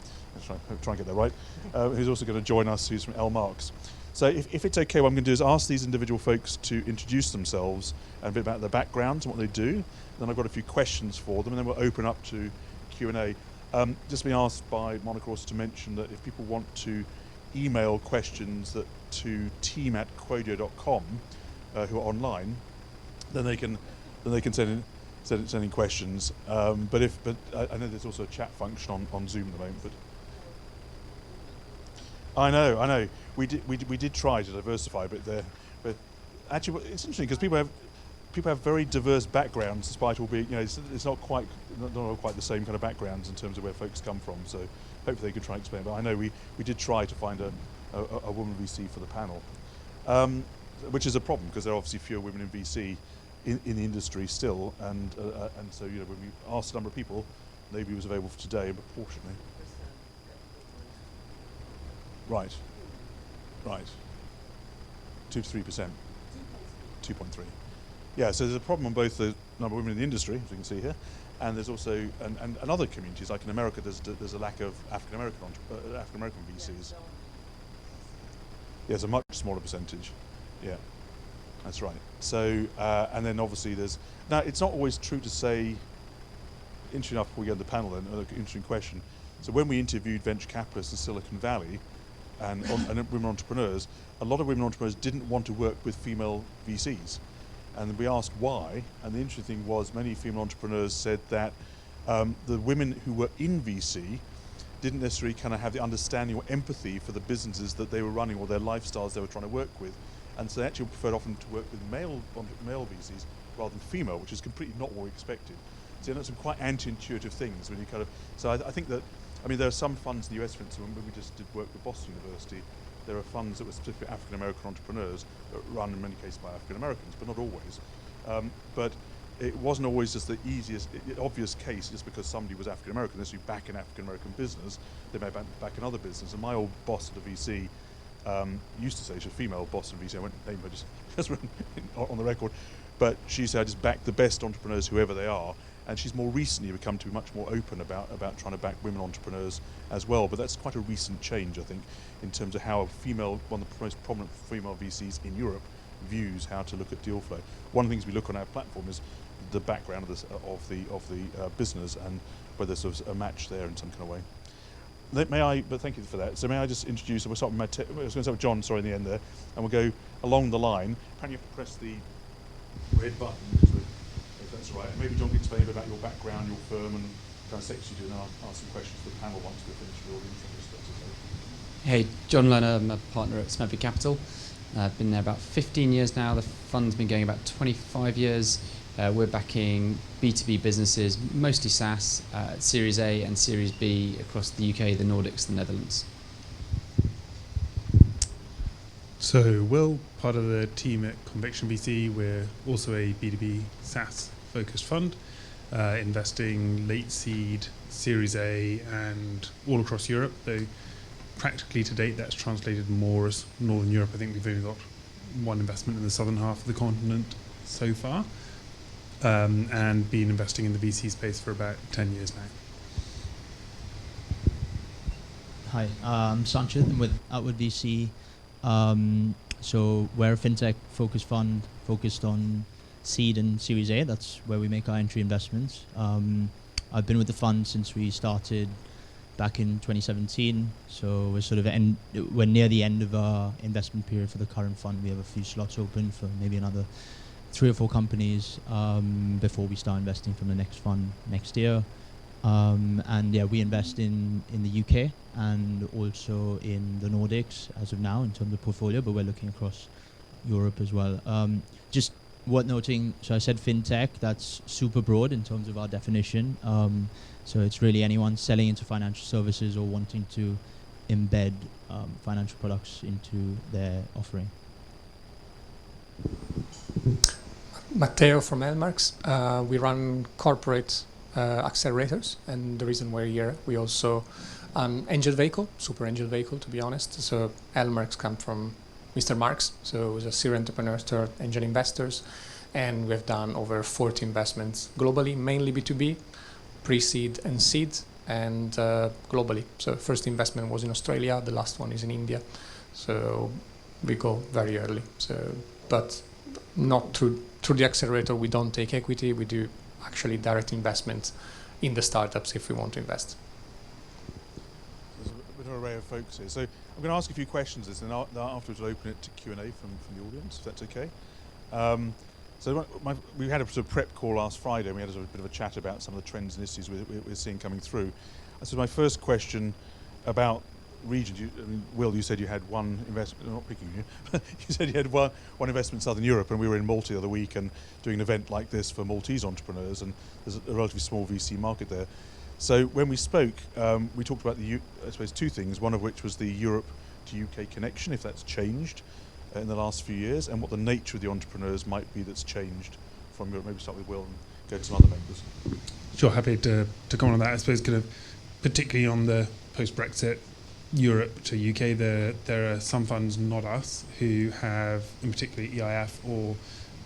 try and get that right, who's also going to join us, who's from L Marks. So if it's okay, what I'm going to do is ask these individual folks to introduce themselves and a bit about their backgrounds and what they do. Then I've got a few questions for them, and then we'll open up to Q&A. Just been asked by Monica also to mention that if people want to email questions to team@quodio.com who are online, then they can send in questions. But I know there's also a chat function on Zoom at the moment. But I know. We did try to diversify a bit there, but actually it's interesting because people have very diverse backgrounds, despite all being, it's not quite the same kind of backgrounds in terms of where folks come from. So hopefully they could try and explain. But I know we did try to find a woman VC for the panel, which is a problem because there are obviously fewer women in VC in the industry still, and so when we asked a number of people, nobody was available for today, proportionately. Right. 2 to 3%. 2.3. Yeah, so there's a problem on both the number of women in the industry, as you can see here, and there's also and other communities, like in America, there's a lack of African American VCs. Yeah, it's a much smaller percentage. Yeah, that's right. So and then obviously now it's not always true to say. Interesting enough, before we go to the panel, then another interesting question. So when we interviewed venture capitalists in Silicon Valley and women entrepreneurs, a lot of women entrepreneurs didn't want to work with female VCs. And we asked why, and the interesting thing was many female entrepreneurs said that the women who were in VC didn't necessarily kind of have the understanding or empathy for the businesses that they were running or their lifestyles they were trying to work with. And so they actually preferred often to work with male VCs rather than female, which is completely not what we expected. So some quite anti-intuitive things when you kind of, so I think that, there are some funds in the US, for instance, when we just did work with Boston University, there are funds that were specifically African American entrepreneurs that run in many cases by African Americans, but not always. But it wasn't always just the obvious case just because somebody was African American, unless you back in African American business, they may back in other business. And my old boss at the VC used to say, she's a female boss at VC, I won't name her just on the record, but she said I just back the best entrepreneurs, whoever they are. And she's more recently become to be much more open about trying to back women entrepreneurs as well. But that's quite a recent change, I think, in terms of how one of the most prominent female VCs in Europe views how to look at deal flow. One of the things we look on our platform is the background of the business and whether there's a match there in some kind of way. But thank you for that. So may I just introduce, we'll start with I was going to start with John, sorry, in the end there, and we'll go along the line. Apparently you have to press the red button. That's right. And maybe John can explain a bit about your background, your firm, and kind of sectors you do, and I'll ask some questions to the panel once we're finished with all the intros. Hey, John Lerner, I'm a partner at Smedley Capital. I've been there about 15 years now. The fund's been going about 25 years. We're backing B2B businesses, mostly SaaS, Series A and Series B across the UK, the Nordics, the Netherlands. So, Will, part of the team at Conviction VC, we're also a B2B SaaS focused fund, investing late seed, Series A, and all across Europe, though practically to date that's translated more as Northern Europe. I think we've only got one investment in the southern half of the continent so far, and been investing in the VC space for about 10 years now. Hi, I'm Sanchit. I'm with Outward VC. So we're a fintech-focused fund focused on seed and Series A. That's where we make our entry investments. I've been with the fund since we started back in 2017. So we're sort of we're near the end of our investment period for the current fund. We have a few slots open for maybe another 3 or 4 companies before we start investing from the next fund next year. And yeah, we invest in the UK and also in the Nordics as of now in terms of portfolio, but we're looking across Europe as well. Just worth noting, so I said fintech, that's super broad in terms of our definition. So it's really anyone selling into financial services or wanting to embed financial products into their offering. Matteo from Elmarks. We run corporate accelerators, and the reason we're here, we also angel vehicle, super angel vehicle, to be honest. So Elmarks come from Mr. Marks, so it was a serial entrepreneur turned angel investors, and we've done over 40 investments globally, mainly B2B, pre-seed and seed, and globally. So first investment was in Australia, the last one is in India. So we go very early. So, but not through the accelerator. We don't take equity. We do actually direct investments in the startups if we want to invest. There's a bit of an array of folks here. So I'm going to ask a few questions, and then afterwards we'll open it to Q&A from the audience, if that's okay. So we had a sort of prep call last Friday, and we had a sort of bit of a chat about some of the trends and issues we're seeing coming through. So my first question about regions, Will, you said you had one investment, not picking you, you said you had one investment in Southern Europe, and we were in Malta the other week and doing an event like this for Maltese entrepreneurs, and there's a relatively small VC market there. So when we spoke, we talked about I suppose 2 things, one of which was the Europe to UK connection, if that's changed in the last few years, and what the nature of the entrepreneurs might be that's changed from Europe. Maybe start with Will and go to some other members. Sure, happy to comment on that. I suppose kind of particularly on the post-Brexit Europe to UK, there are some funds, not us, who have, in particular EIF or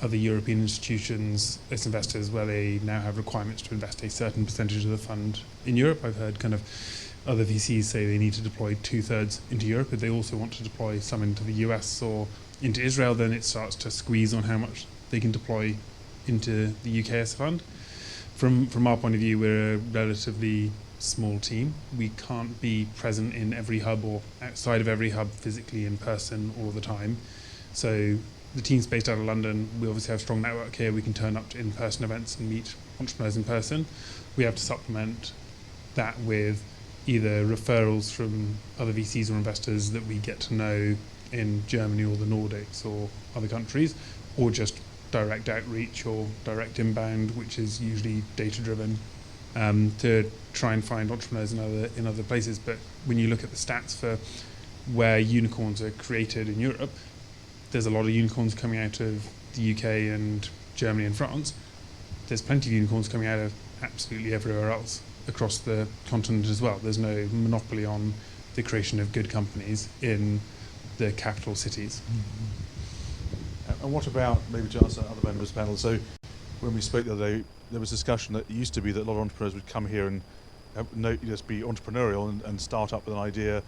other European institutions as investors, where they now have requirements to invest a certain percentage of the fund in Europe. I've heard kind of other VCs say they need to deploy 2/3 into Europe. If they also want to deploy some into the US or into Israel, then it starts to squeeze on how much they can deploy into the UK as a fund. From our point of view, we're a relatively small team. We can't be present in every hub or outside of every hub physically in person all the time. So the team's based out of London. We obviously have a strong network here. We can turn up to in-person events and meet entrepreneurs in person. We have to supplement that with either referrals from other VCs or investors that we get to know in Germany or the Nordics or other countries, or just direct outreach or direct inbound, which is usually data-driven, to try and find entrepreneurs in other places. But when you look at the stats for where unicorns are created in Europe, there's a lot of unicorns coming out of the UK and Germany and France. There's plenty of unicorns coming out of absolutely everywhere else across the continent as well. There's no monopoly on the creation of good companies in the capital cities. Mm-hmm. And what about, maybe to ask other members of the panel, so when we spoke the other day, there was discussion that it used to be that a lot of entrepreneurs would come here and just be entrepreneurial and start up with an idea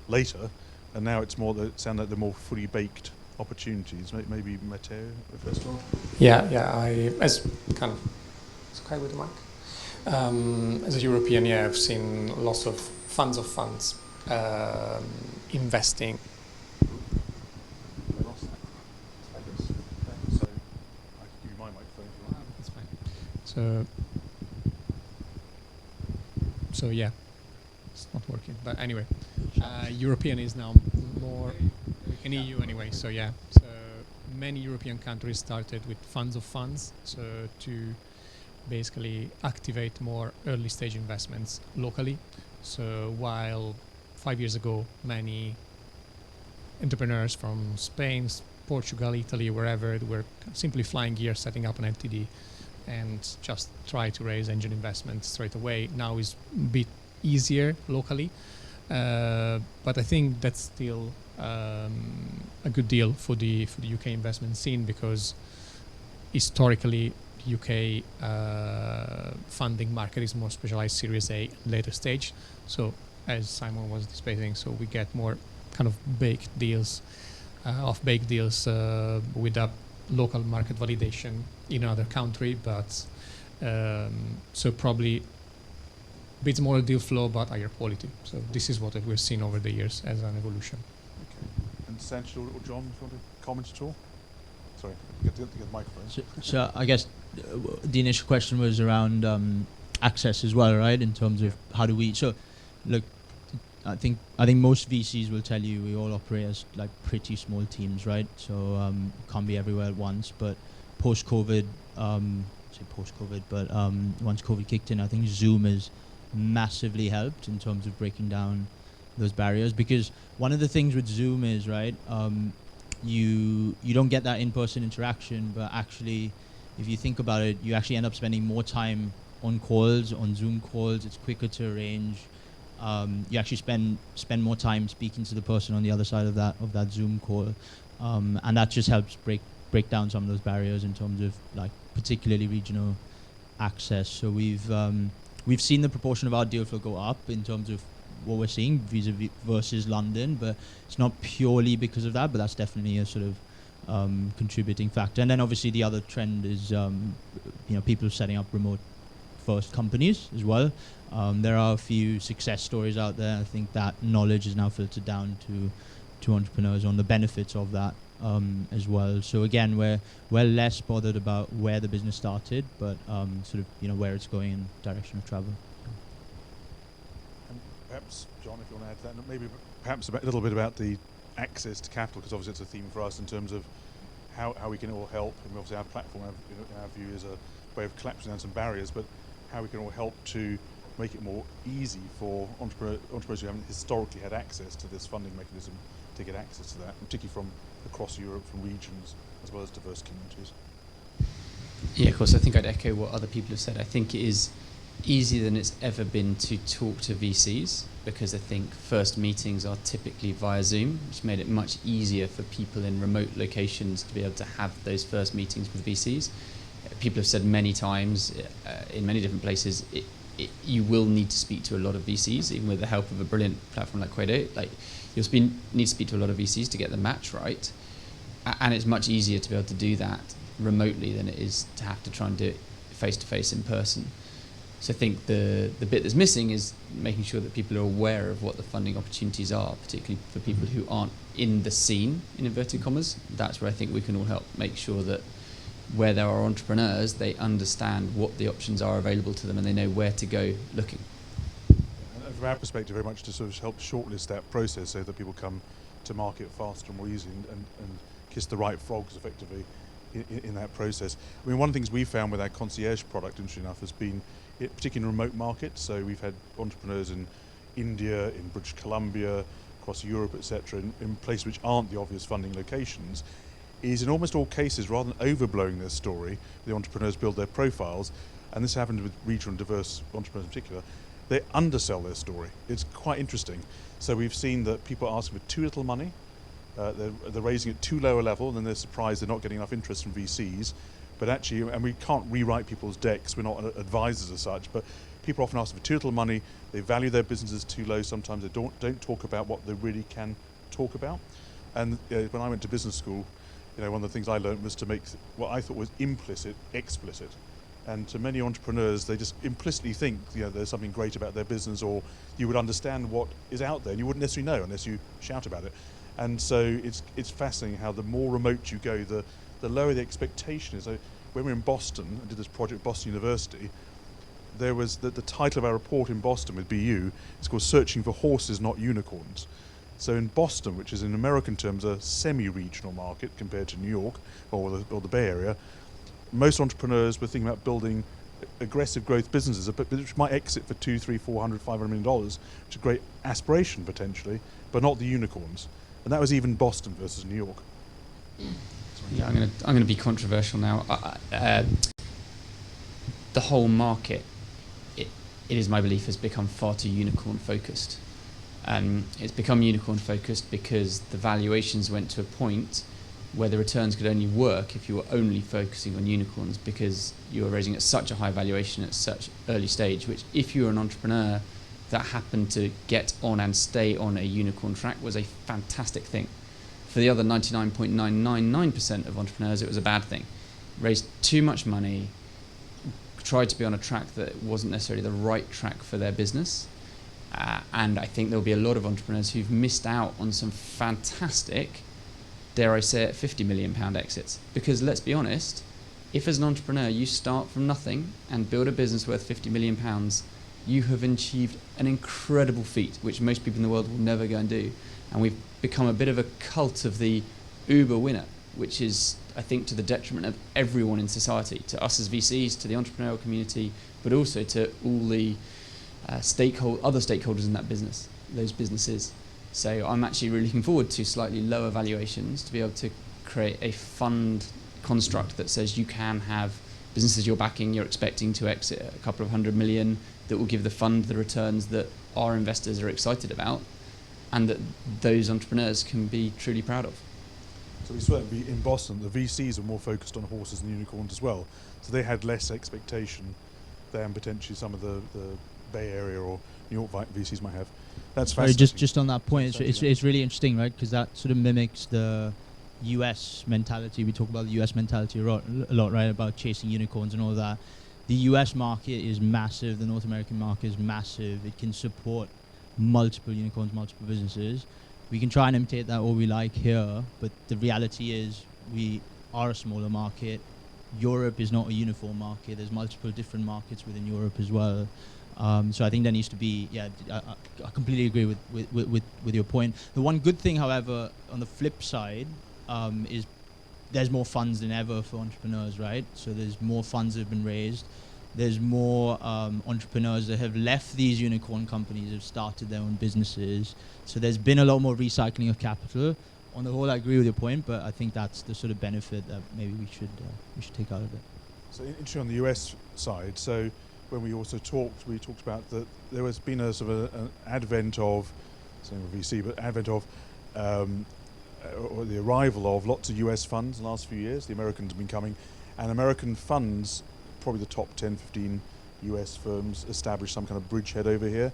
later, and now it's more, it sounds like they're more fully baked opportunities. Maybe Matteo, first of all? Yeah, as kind of, it's okay with the mic? As a European, I've seen lots of funds investing. I lost that. So I can give you my microphone if you want. That's fine. So yeah, it's not working. But anyway, European is now more in EU anyway. So yeah, so many European countries started with funds of funds, so to basically activate more early stage investments locally. So while 5 years ago many entrepreneurs from Spain, Portugal, Italy, wherever, were simply flying here, setting up an LTD and just try to raise angel investments straight away, now is a bit easier locally, but I think that's still a good deal for the UK investment scene, because historically UK funding market is more specialized Series A later stage. So as Simon was anticipating, so we get more kind of baked deals off-bake deals with a local market validation in another country, but so probably a bit smaller deal flow but higher quality. So this is what we've seen over the years as an evolution. Okay. And Sancho or John, if you want to comment at all? Sorry, get the microphone. So I guess the initial question was around access as well, right? In terms of how do we? So, look, I think most VCs will tell you we all operate as like pretty small teams, right? So can't be everywhere at once. But post-COVID, but once COVID kicked in, I think Zoom has massively helped in terms of breaking down those barriers. Because one of the things with Zoom is, right, you don't get that in-person interaction, but actually, if you think about it, you actually end up spending more time on calls, on Zoom calls. It's quicker to arrange. You actually spend more time speaking to the person on the other side of that Zoom call, and that just helps break down some of those barriers in terms of like particularly regional access. So we've seen the proportion of our deal flow go up in terms of what we're seeing vis-a-vis versus London, but it's not purely because of that, but that's definitely a sort of contributing factor. And then obviously the other trend is people setting up remote first companies as well. There are a few success stories out there. I think that knowledge is now filtered down to entrepreneurs on the benefits of that as well. So again, we're less bothered about where the business started, but sort of where it's going in direction of travel. And perhaps John, if you want to add to that, and maybe perhaps a little bit about the access to capital, because obviously it's a theme for us in terms of how we can all help. And obviously our platform, in our view, is a way of collapsing down some barriers, but how we can all help to make it more easy for entrepreneurs who haven't historically had access to this funding mechanism to get access to that, particularly from across Europe, from regions, as well as diverse communities. Yeah, of course, I think I'd echo what other people have said. I think it is easier than it's ever been to talk to VCs, because I think first meetings are typically via Zoom, which made it much easier for people in remote locations to be able to have those first meetings with VCs. People have said many times in many different places, you will need to speak to a lot of VCs, even with the help of a brilliant platform like Quedo. Like, you'll need to speak to a lot of VCs to get the match right, and it's much easier to be able to do that remotely than it is to have to try and do it face to face in person. So I think the bit that's missing is making sure that people are aware of what the funding opportunities are, particularly for people who aren't in the scene, in inverted commas. That's where I think we can all help make sure that where there are entrepreneurs, they understand what the options are available to them and they know where to go looking. And from our perspective, very much to sort of help shortlist that process so that people come to market faster and more easily and kiss the right frogs effectively in that process. I mean, one of the things we found with our concierge product, interesting enough, has been, particularly in remote markets, so we've had entrepreneurs in India, in British Columbia, across Europe, etc., in places which aren't the obvious funding locations, is in almost all cases, rather than overblowing their story, the entrepreneurs build their profiles, and this happened with regional and diverse entrepreneurs in particular, they undersell their story. It's quite interesting. So we've seen that people are asking for too little money, they're raising at too low a level, and then they're surprised they're not getting enough interest from VCs. But actually, and we can't rewrite people's decks, we're not advisors as such, but people often ask for too little money, they value their businesses too low, sometimes they don't talk about what they really can talk about. And when I went to business school, one of the things I learned was to make what I thought was implicit explicit. And to many entrepreneurs, they just implicitly think there's something great about their business, or you would understand what is out there, and you wouldn't necessarily know unless you shout about it. And so it's fascinating how the more remote you go, the lower the expectation is. So when we were in Boston and did this project at Boston University, there was the title of our report in Boston with BU, it's called Searching for Horses, Not Unicorns. So in Boston, which is in American terms a semi-regional market compared to New York or the Bay Area, most entrepreneurs were thinking about building aggressive growth businesses which might exit for $200, $300, $400, $500 million, which is a great aspiration potentially, but not the unicorns. And that was even Boston versus New York. Yeah, I'm going to be controversial now. The whole market, it is my belief, has become far too unicorn focused. It's become unicorn focused because the valuations went to a point where the returns could only work if you were only focusing on unicorns, because you were raising at such a high valuation at such early stage, which if you were an entrepreneur that happened to get on and stay on a unicorn track was a fantastic thing For the other 99.999% of entrepreneurs, it was a bad thing. Raised too much money, tried to be on a track that wasn't necessarily the right track for their business. And I think there'll be a lot of entrepreneurs who've missed out on some fantastic, dare I say it, £50 million exits. Because let's be honest, if as an entrepreneur you start from nothing and build a business worth £50 million, you have achieved an incredible feat, which most people in the world will never go and do. And we've become a bit of a cult of the Uber winner, which is, I think, to the detriment of everyone in society, to us as VCs, to the entrepreneurial community, but also to all the other stakeholders in that business, those businesses. So I'm actually really looking forward to slightly lower valuations to be able to create a fund construct that says you can have businesses you're backing, you're expecting to exit a couple of $100 million, that will give the fund the returns that our investors are excited about, and that those entrepreneurs can be truly proud of. So we saw that in Boston, the VCs are more focused on horses and unicorns as well. So they had less expectation than potentially some of the Bay Area or New York VCs might have. That's fascinating. Just on that point, it's really interesting, right? Because that sort of mimics the US mentality. We talk about the US mentality a lot, right? About chasing unicorns and all that. The US market is massive. The North American market is massive. It can support multiple unicorns, multiple businesses. We can try and imitate that all we like here, but the reality is we are a smaller market. Europe is not a uniform market. There's multiple different markets within Europe as well. So I think there needs to be, I completely agree with your point. The one good thing, however, on the flip side, is there's more funds than ever for entrepreneurs, right? So there's more funds that have been raised. There's more entrepreneurs that have left these unicorn companies, have started their own businesses. So there's been a lot more recycling of capital. On the whole, I agree with your point, but I think that's the sort of benefit that maybe we should take out of it. So interesting on the US side. So when we talked about that there has been a sort of an advent of, same with VC, but advent of or the arrival of lots of US funds in the last few years. The Americans have been coming, and American funds, probably the top 10, 15 US firms, established some kind of bridgehead over here,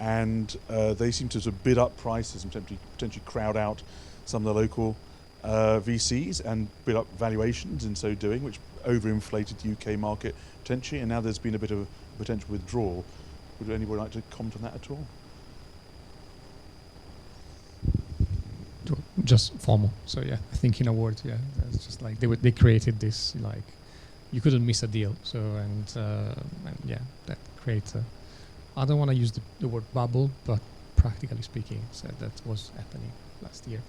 and they seem to sort of bid up prices and potentially crowd out some of the local VCs and bid up valuations in so doing, which overinflated the UK market potentially, and now there's been a bit of a potential withdrawal. Would anybody like to comment on that at all? Just formal. So yeah, I think in a word, yeah, it's just like they created this, like you couldn't miss a deal. So and yeah, that creates a, I don't want to use the word bubble, but practically speaking, so that was happening last year.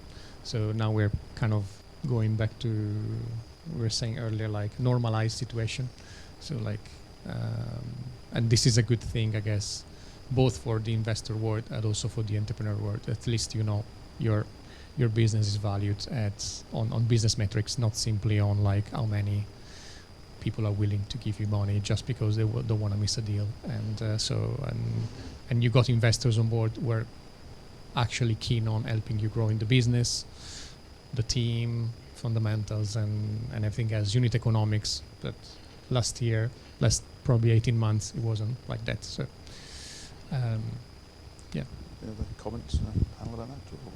So now we're kind of going back to, we were saying earlier, like normalized situation. So like, and this is a good thing, I guess, both for the investor world and also for the entrepreneur world. At least, you know, your business is valued on business metrics, not simply on like how many people are willing to give you money just because they don't want to miss a deal. And and you got investors on board who are actually keen on helping you grow in the business, the team, fundamentals, and everything else, unit economics. But last probably 18 months, it wasn't like that. So yeah. Any other comments, panel, about that? Or?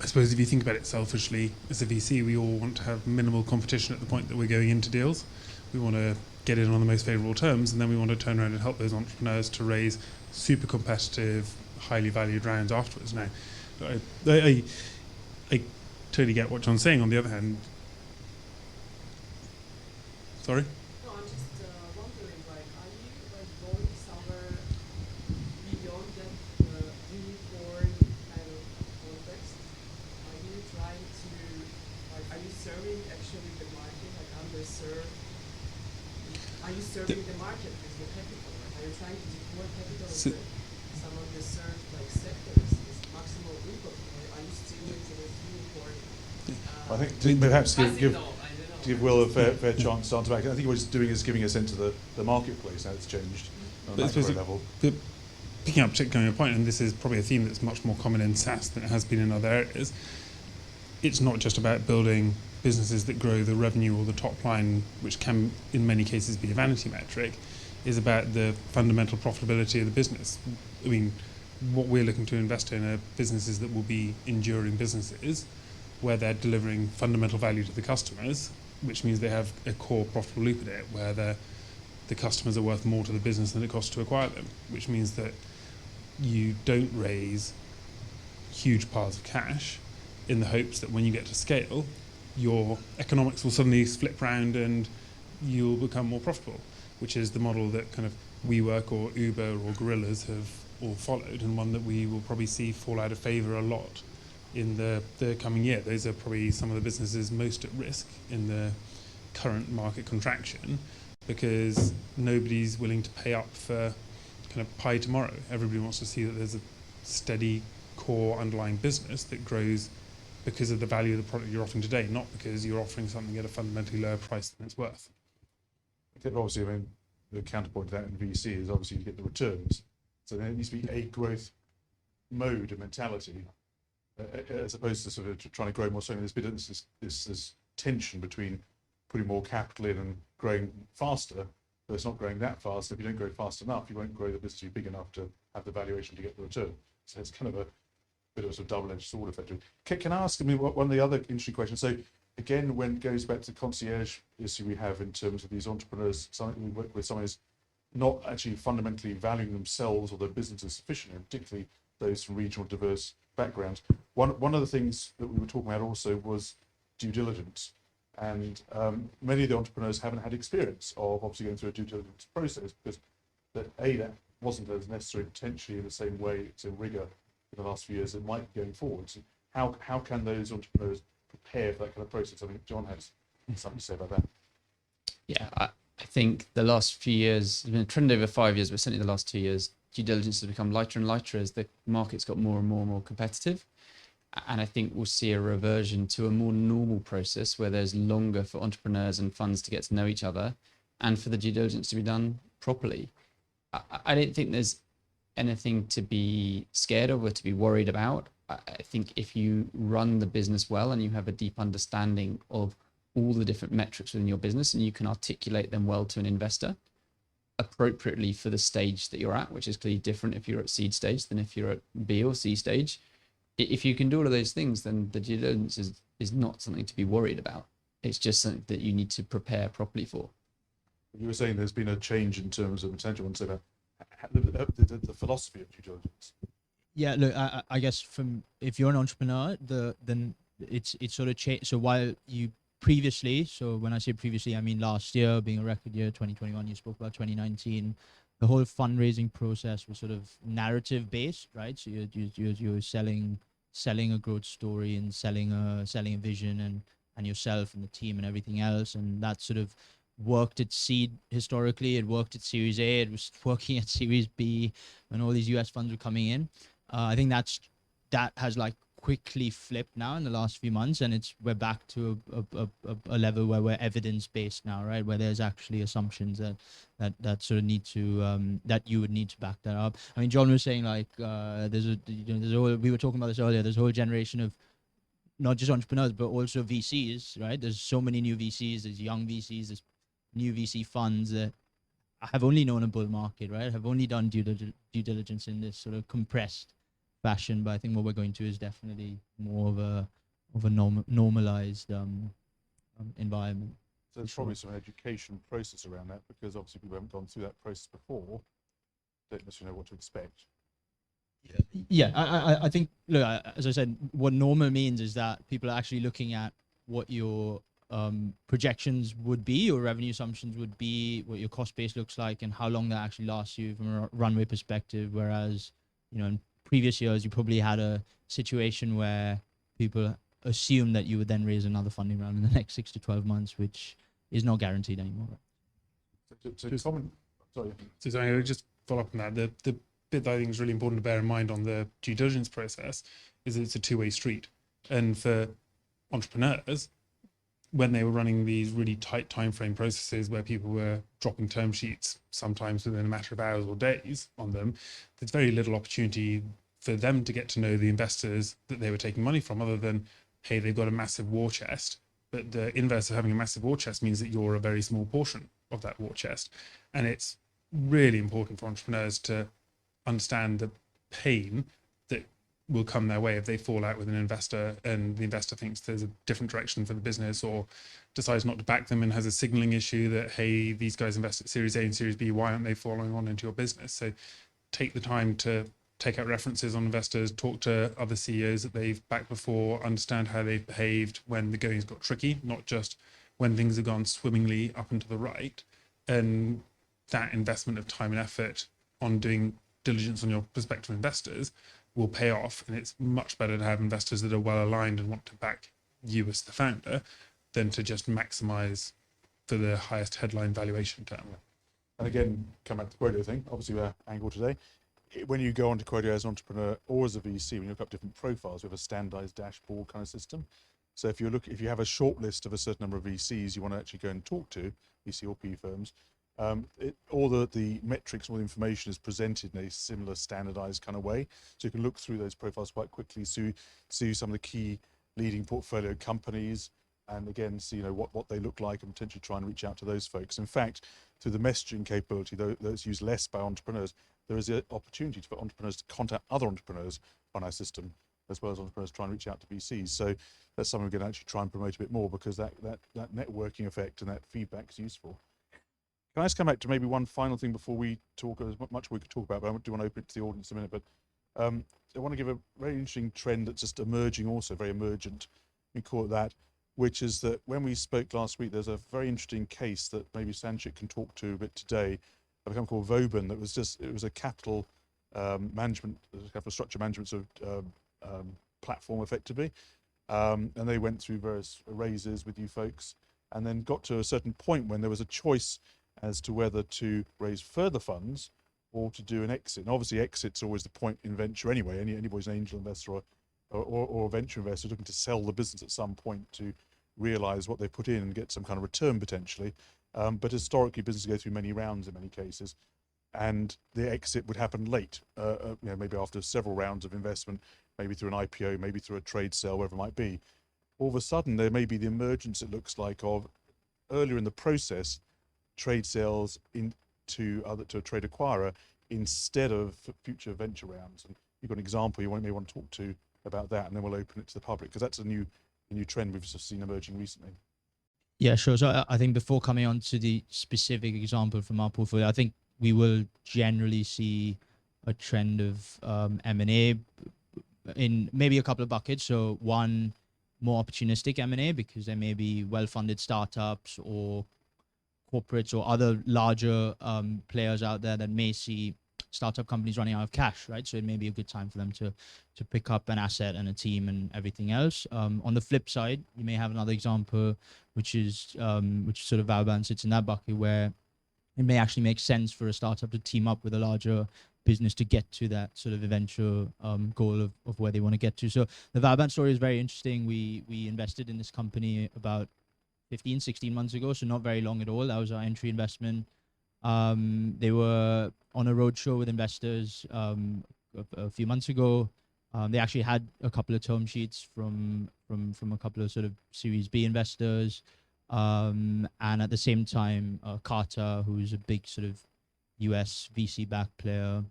I suppose if you think about it selfishly, as a VC, we all want to have minimal competition at the point that we're going into deals. We want to get in on the most favourable terms, and then we want to turn around and help those entrepreneurs to raise super competitive, highly valued rounds afterwards. Now, I totally get what John's saying. On the other hand, sorry? No, I'm just wondering, like, are you like going somewhere beyond that unicorn kind of context? Are you trying to, like, are you serving actually the market, like underserved? Are you serving the market with your capital? Like, are you trying to deploy capital into some underserved like sectors, this maximal income? Or are you still into this unicorn? I think perhaps give Will a fair chance to answer back. I think what he's doing is giving a sense of the marketplace, how it's changed on a macro level. But picking up particularly on your point, and this is probably a theme that's much more common in SaaS than it has been in other areas, it's not just about building businesses that grow the revenue or the top line, which can in many cases be a vanity metric, is about the fundamental profitability of the business. I mean, what we're looking to invest in are businesses that will be enduring businesses, where they're delivering fundamental value to the customers, which means they have a core profitable loop in it, where the customers are worth more to the business than it costs to acquire them, which means that you don't raise huge piles of cash in the hopes that when you get to scale, your economics will suddenly flip round and you'll become more profitable, which is the model that kind of WeWork or Uber or Gorillas have all followed, and one that we will probably see fall out of favour a lot in the coming year. Those are probably some of the businesses most at risk in the current market contraction, because nobody's willing to pay up for kind of pie tomorrow. Everybody wants to see that there's a steady core underlying business that grows because of the value of the product you're offering today, not because you're offering something at a fundamentally lower price than it's worth. Obviously, I mean, the counterpoint to that in VC is obviously to get the returns. So there needs to be a growth mode and mentality, as opposed to sort of trying to grow more slowly. There's been this tension between putting more capital in and growing faster, but it's not growing that fast. If you don't grow fast enough, you won't grow the business to be big enough to have the valuation to get the return. So it's kind of a bit of a sort of double-edged sword, effectively. Can I ask, one of the other interesting questions? So again, when it goes back to the concierge issue we have in terms of these entrepreneurs, we work with someone who's not actually fundamentally valuing themselves or their businesses sufficiently, and particularly those from regional diverse backgrounds. One of the things that we were talking about also was due diligence. And many of the entrepreneurs haven't had experience of obviously going through a due diligence process, because that wasn't as necessary potentially in the same way, same rigor in the last few years it might be going forward. So how can those entrepreneurs prepare for that kind of process? I mean, John has something to say about that. Yeah, I think the last few years, it's been a trend over 5 years, but certainly the last 2 years, due diligence has become lighter and lighter as the market's got more and more and more competitive. And I think we'll see a reversion to a more normal process where there's longer for entrepreneurs and funds to get to know each other and for the due diligence to be done properly. I don't think there's anything to be scared of or to be worried about. I think if you run the business well and you have a deep understanding of all the different metrics within your business and you can articulate them well to an investor appropriately for the stage that you're at, which is clearly different if you're at seed stage than if you're at B or C stage. If you can do all of those things, then the due diligence is not something to be worried about. It's just something that you need to prepare properly for. You were saying there's been a change in terms of potential and about the philosophy of due diligence. Yeah, look, I guess if you're an entrepreneur, then it's sort of changed. So while you previously, so when I say previously, I mean last year being a record year, 2021, you spoke about 2019. The whole fundraising process was sort of narrative based, right? So you're selling a growth story and selling a vision and yourself and the team and everything else, and that sort of worked at seed historically. It worked at Series A. It was working at Series B when all these US funds were coming in. I think that has like quickly flipped now in the last few months, and we're back to a level where we're evidence based now, right? Where there's actually assumptions that sort of need to that you would need to back that up. I mean, John was saying like we were talking about this earlier. There's a whole generation of not just entrepreneurs but also VCs, right? There's so many new VCs. There's young VCs. There's new VC funds that have only known a bull market, right? Have only done due diligence in this sort of compressed fashion. But I think what we're going to is definitely more of a normalized environment. So there's probably some education process around that, because obviously people haven't gone through that process before, don't necessarily know what to expect. Yeah, I think, look, as I said, what normal means is that people are actually looking at what your projections would be, your revenue assumptions would be, what your cost base looks like, and how long that actually lasts you from a runway perspective. Whereas, in previous years, you probably had a situation where people assume that you would then raise another funding round in the next 6 to 12 months, which is not guaranteed anymore. So I would just follow up on that. The bit that I think is really important to bear in mind on the due diligence process is that it's a two-way street. And for entrepreneurs, when they were running these really tight timeframe processes where people were dropping term sheets sometimes within a matter of hours or days on them, there's very little opportunity for them to get to know the investors that they were taking money from, other than, hey, they've got a massive war chest. But the inverse of having a massive war chest means that you're a very small portion of that war chest. And it's really important for entrepreneurs to understand that pain that will come their way if they fall out with an investor and the investor thinks there's a different direction for the business, or decides not to back them and has a signaling issue that, hey, these guys invest at Series A and Series B, why aren't they following on into your business? So take the time to take out references on investors, talk to other CEOs that they've backed before, understand how they've behaved when the goings got tricky, not just when things have gone swimmingly up and to the right. And that investment of time and effort on doing diligence on your prospective investors will pay off. And it's much better to have investors that are well aligned and want to back you as the founder than to just maximize for the highest headline valuation term. And again, come back to the Quodio thing, obviously our angle today. When you go onto Quodio as an entrepreneur or as a VC, when you look up different profiles, we have a standardized dashboard kind of system. So if you have a short list of a certain number of VCs you want to actually go and talk to, VC or PE firms, all the metrics, all the information is presented in a similar standardized kind of way. So you can look through those profiles quite quickly, see some of the key leading portfolio companies, and again, see what they look like and potentially try and reach out to those folks. In fact, through the messaging capability, though that's used less by entrepreneurs, there is an opportunity for entrepreneurs to contact other entrepreneurs on our system, as well as entrepreneurs trying to reach out to VCs. So that's something we're going to actually try and promote a bit more, because that networking effect and that feedback is useful. Can I just come back to maybe one final thing before we talk, as much we could talk about, but I do want to open it to the audience in a minute. But I want to give a very interesting trend that's just emerging, also very emergent, we call it that, which is that when we spoke last week, there's a very interesting case that maybe Sanchit can talk to a bit today, of a company called Vauban that it was a capital management, capital structure management sort of platform effectively. And they went through various raises with you folks, and then got to a certain point when there was a choice as to whether to raise further funds or to do an exit. And obviously exit's always the point in venture anyway. Anybody's an angel investor or a venture investor looking to sell the business at some point to realize what they put in and get some kind of return potentially. But historically, businesses go through many rounds in many cases, and the exit would happen late, maybe after several rounds of investment, maybe through an IPO, maybe through a trade sale, wherever it might be. All of a sudden, there may be the emergence, it looks like, of earlier in the process, trade sales to a trade acquirer instead of future venture rounds. And you've got an example you may want to talk to about that, and then we'll open it to the public, because that's a new trend we've just seen emerging recently. Yeah, sure. So I think before coming on to the specific example from our portfolio, I think we will generally see a trend of M&A in maybe a couple of buckets. So one, more opportunistic M&A, because there may be well-funded startups or corporates or other larger players out there that may see startup companies running out of cash, right? So it may be a good time for them to pick up an asset and a team and everything else. On the flip side, you may have another example, which is sort of Vauban sits in that bucket, where it may actually make sense for a startup to team up with a larger business to get to that sort of eventual goal of where they want to get to. So the Vauban story is very interesting. We invested in this company about 16 months ago, so not very long at all. That was our entry investment. They were on a roadshow with investors a few months ago. They actually had a couple of term sheets from a couple of sort of Series B investors, and at the same time, Carter, who's a big sort of US VC-backed player,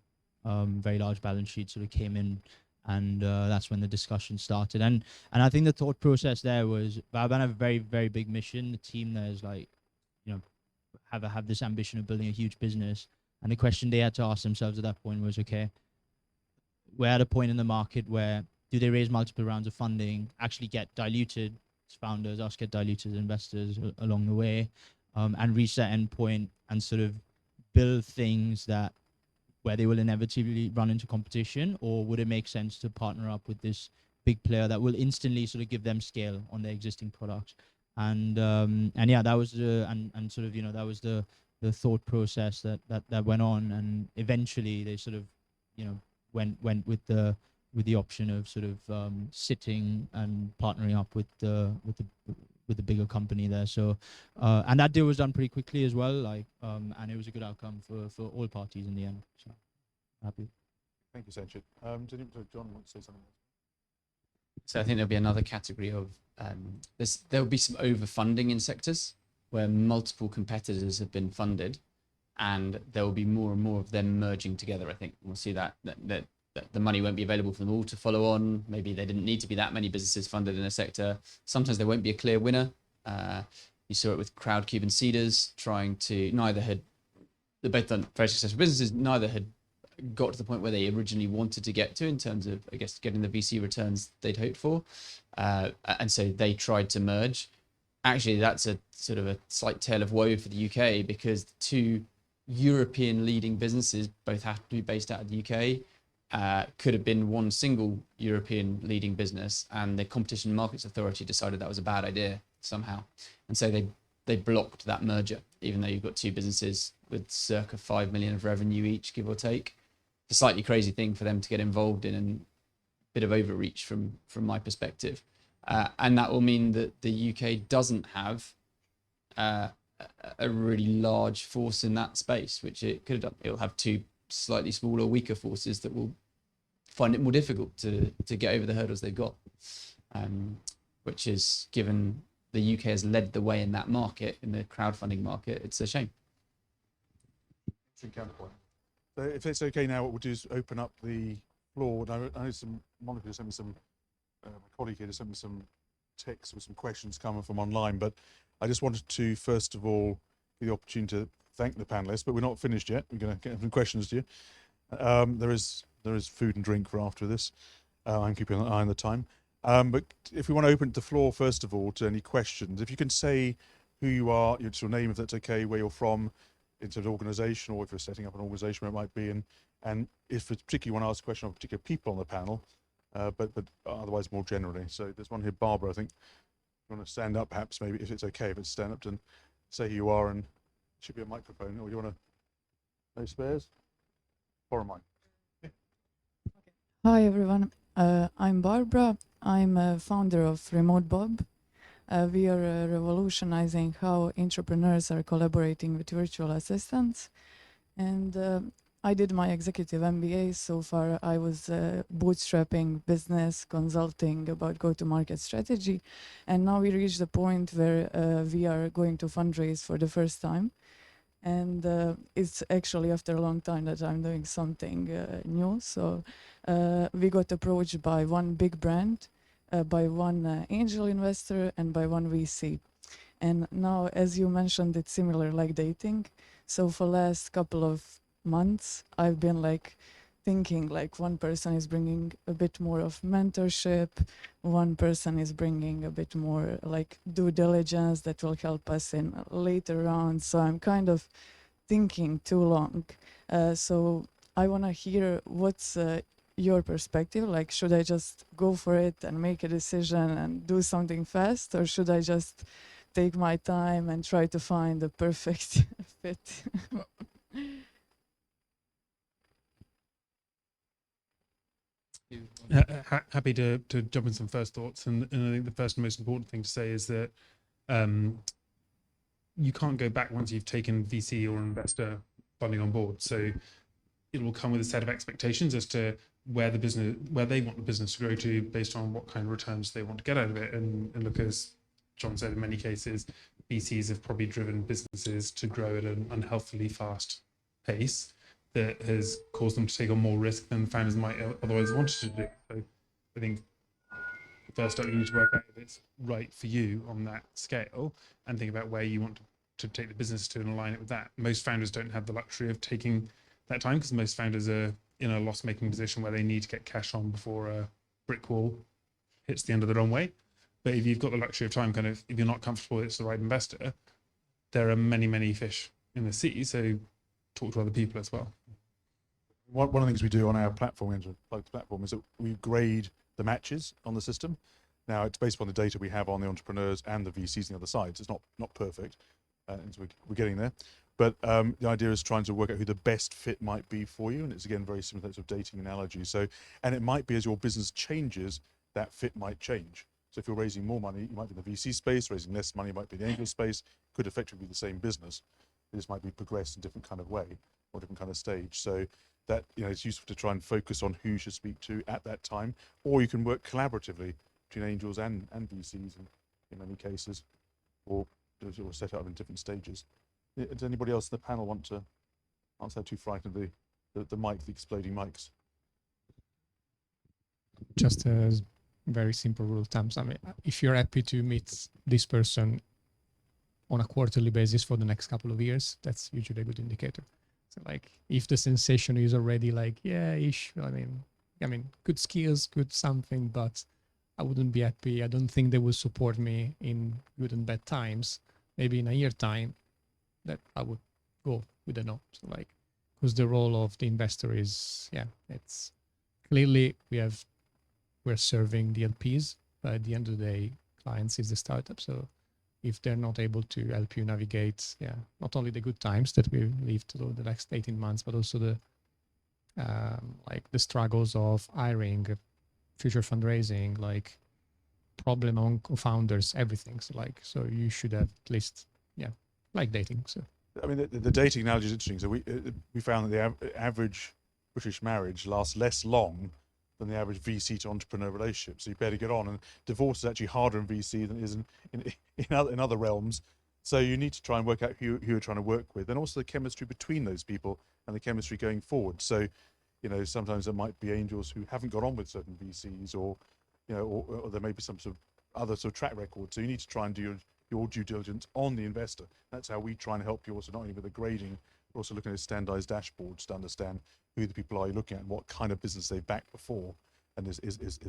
very large balance sheet, sort of came in, and that's when the discussion started. And I think the thought process there was Vauban have a very, very big mission. The team there is like, have this ambition of building a huge business. And the question they had to ask themselves at that point was, okay, we're at a point in the market where do they raise multiple rounds of funding, actually get diluted as founders, us get diluted as investors along the way, and reach that end point and sort of build things where they will inevitably run into competition, or would it make sense to partner up with this big player that will instantly sort of give them scale on their existing products? And yeah, that was that was the thought process that went on, and eventually they sort of went with the option of sort of sitting and partnering up with the bigger company there. So and that deal was done pretty quickly as well, and it was a good outcome for all parties in the end. So happy. Thank you, Sanchit. John wants to say something. So I think there'll be another category of there'll be some overfunding in sectors where multiple competitors have been funded, and there will be more and more of them merging together. I think we'll see that the money won't be available for them all to follow on. Maybe there didn't need to be that many businesses funded in a sector. Sometimes there won't be a clear winner. You saw it with Crowdcube and Seeders trying to, they're both done very successful businesses, neither had got to the point where they originally wanted to get to in terms of, I guess, getting the VC returns they'd hoped for. And so they tried to merge. Actually, that's a sort of a slight tale of woe for the UK, because the two European leading businesses both have to be based out of the UK. Could have been one single European leading business, and the Competition and Markets Authority decided that was a bad idea somehow. And so they blocked that merger, even though you've got two businesses with circa 5 million of revenue each, give or take. It's a slightly crazy thing for them to get involved in, and a bit of overreach from my perspective. And that will mean that the UK doesn't have a really large force in that space, which it could have done. It'll have two slightly smaller, weaker forces that will find it more difficult to get over the hurdles they've got, which is, given the UK has led the way in that market, in the crowdfunding market, it's a shame. Counterpoint. So if it's okay now, what we'll do is open up the floor. I know Monica sent me some, my colleague here sent me some texts with some questions coming from online, but I just wanted to first of all give the opportunity to thank the panelists, but we're not finished yet. We're going to get some questions to you. There is food and drink for after this. I'm keeping an eye on the time. But if we want to open the floor first of all to any questions, if you can say who you are, your name if that's okay, where you're from, in terms of organisation, or if you're setting up an organisation where it might be, and if it's particularly want to ask a question of particular people on the panel, but otherwise more generally. So there's one here, Barbara, I think. You want to stand up perhaps, maybe, if it's okay, if it's stand up and say who you are, and should be a microphone, or you want to, no spares? Borrow mine. Yeah. Hi everyone, I'm Barbara. I'm a founder of Remote Bob. We are revolutionizing how entrepreneurs are collaborating with virtual assistants. And I did my executive MBA. So far, I was bootstrapping business, consulting about go-to-market strategy. And now we reached the point where we are going to fundraise for the first time. And it's actually after a long time that I'm doing something new. So we got approached by one big brand, by one angel investor, and by one VC. And now, as you mentioned, it's similar like dating. So for last couple of months, I've been like thinking like one person is bringing a bit more of mentorship, one person is bringing a bit more like due diligence that will help us in later rounds. So I'm kind of thinking too long. So I want to hear what's your perspective. Like, should I just go for it and make a decision and do something fast, or should I just take my time and try to find the perfect fit? Happy to jump in some first thoughts, and I think the first and most important thing to say is that you can't go back once you've taken VC or investor funding on board. So it will come with a set of expectations as to where they want the business to grow to, based on what kind of returns they want to get out of it. And look, as John said, in many cases, VCs have probably driven businesses to grow at an unhealthily fast pace that has caused them to take on more risk than founders might otherwise wanted to do. So I think first up, you need to work out if it's right for you on that scale, and think about where you want to take the business to and align it with that. Most founders don't have the luxury of taking that time, because most founders are in a loss-making position where they need to get cash on before a brick wall hits the end of the runway. But if you've got the luxury of time, kind of, if you're not comfortable it's the right investor, there are many, many fish in the sea. So talk to other people as well. One of the things we do on our platform, is that we grade the matches on the system. Now, it's based upon the data we have on the entrepreneurs and the VCs on the other side. So it's not perfect, and so we're getting there. But the idea is trying to work out who the best fit might be for you. And it's, again, very similar to dating analogy. So, and it might be as your business changes, that fit might change. So if you're raising more money, you might be in the VC space. Raising less money might be in the angel space. Could effectively be the same business. It just might be progressed in a different kind of way or different kind of stage. So that, it's useful to try and focus on who you should speak to at that time. Or you can work collaboratively between angels and VCs in many cases, or set up in different stages. Does anybody else in the panel want to answer? Too frightened of the mic, the exploding mics? Just a very simple rule of thumb. I mean, if you're happy to meet this person on a quarterly basis for the next couple of years, that's usually a good indicator. So like if the sensation is already like, yeah, ish, I mean, good skills, good something, but I wouldn't be happy. I don't think they will support me in good and bad times. Maybe in a year time, that I would go with a no. So like, because the role of the investor is, yeah, it's clearly we're serving the LPs, but at the end of the day, clients is the startup. So if they're not able to help you navigate, yeah, not only the good times that we live through the next 18 months, but also the like the struggles of hiring, future fundraising, like problem on co-founders, everything. So like, so you should have at least, yeah, like dating. So I mean, the dating analogy is interesting. So we found that the average British marriage lasts less long than the average VC to entrepreneur relationship. So you better get on. And divorce is actually harder in VC than it is in other realms. So you need to try and work out who you're trying to work with, and also the chemistry between those people and the chemistry going forward. So, you know, sometimes there might be angels who haven't got on with certain VCs, or, you know, or there may be some sort of other sort of track record. So you need to try and do your due diligence on the investor. That's how we try and help you also, not only with the grading, but also looking at standardized dashboards to understand who the people are you're looking at and what kind of business they've backed before, and is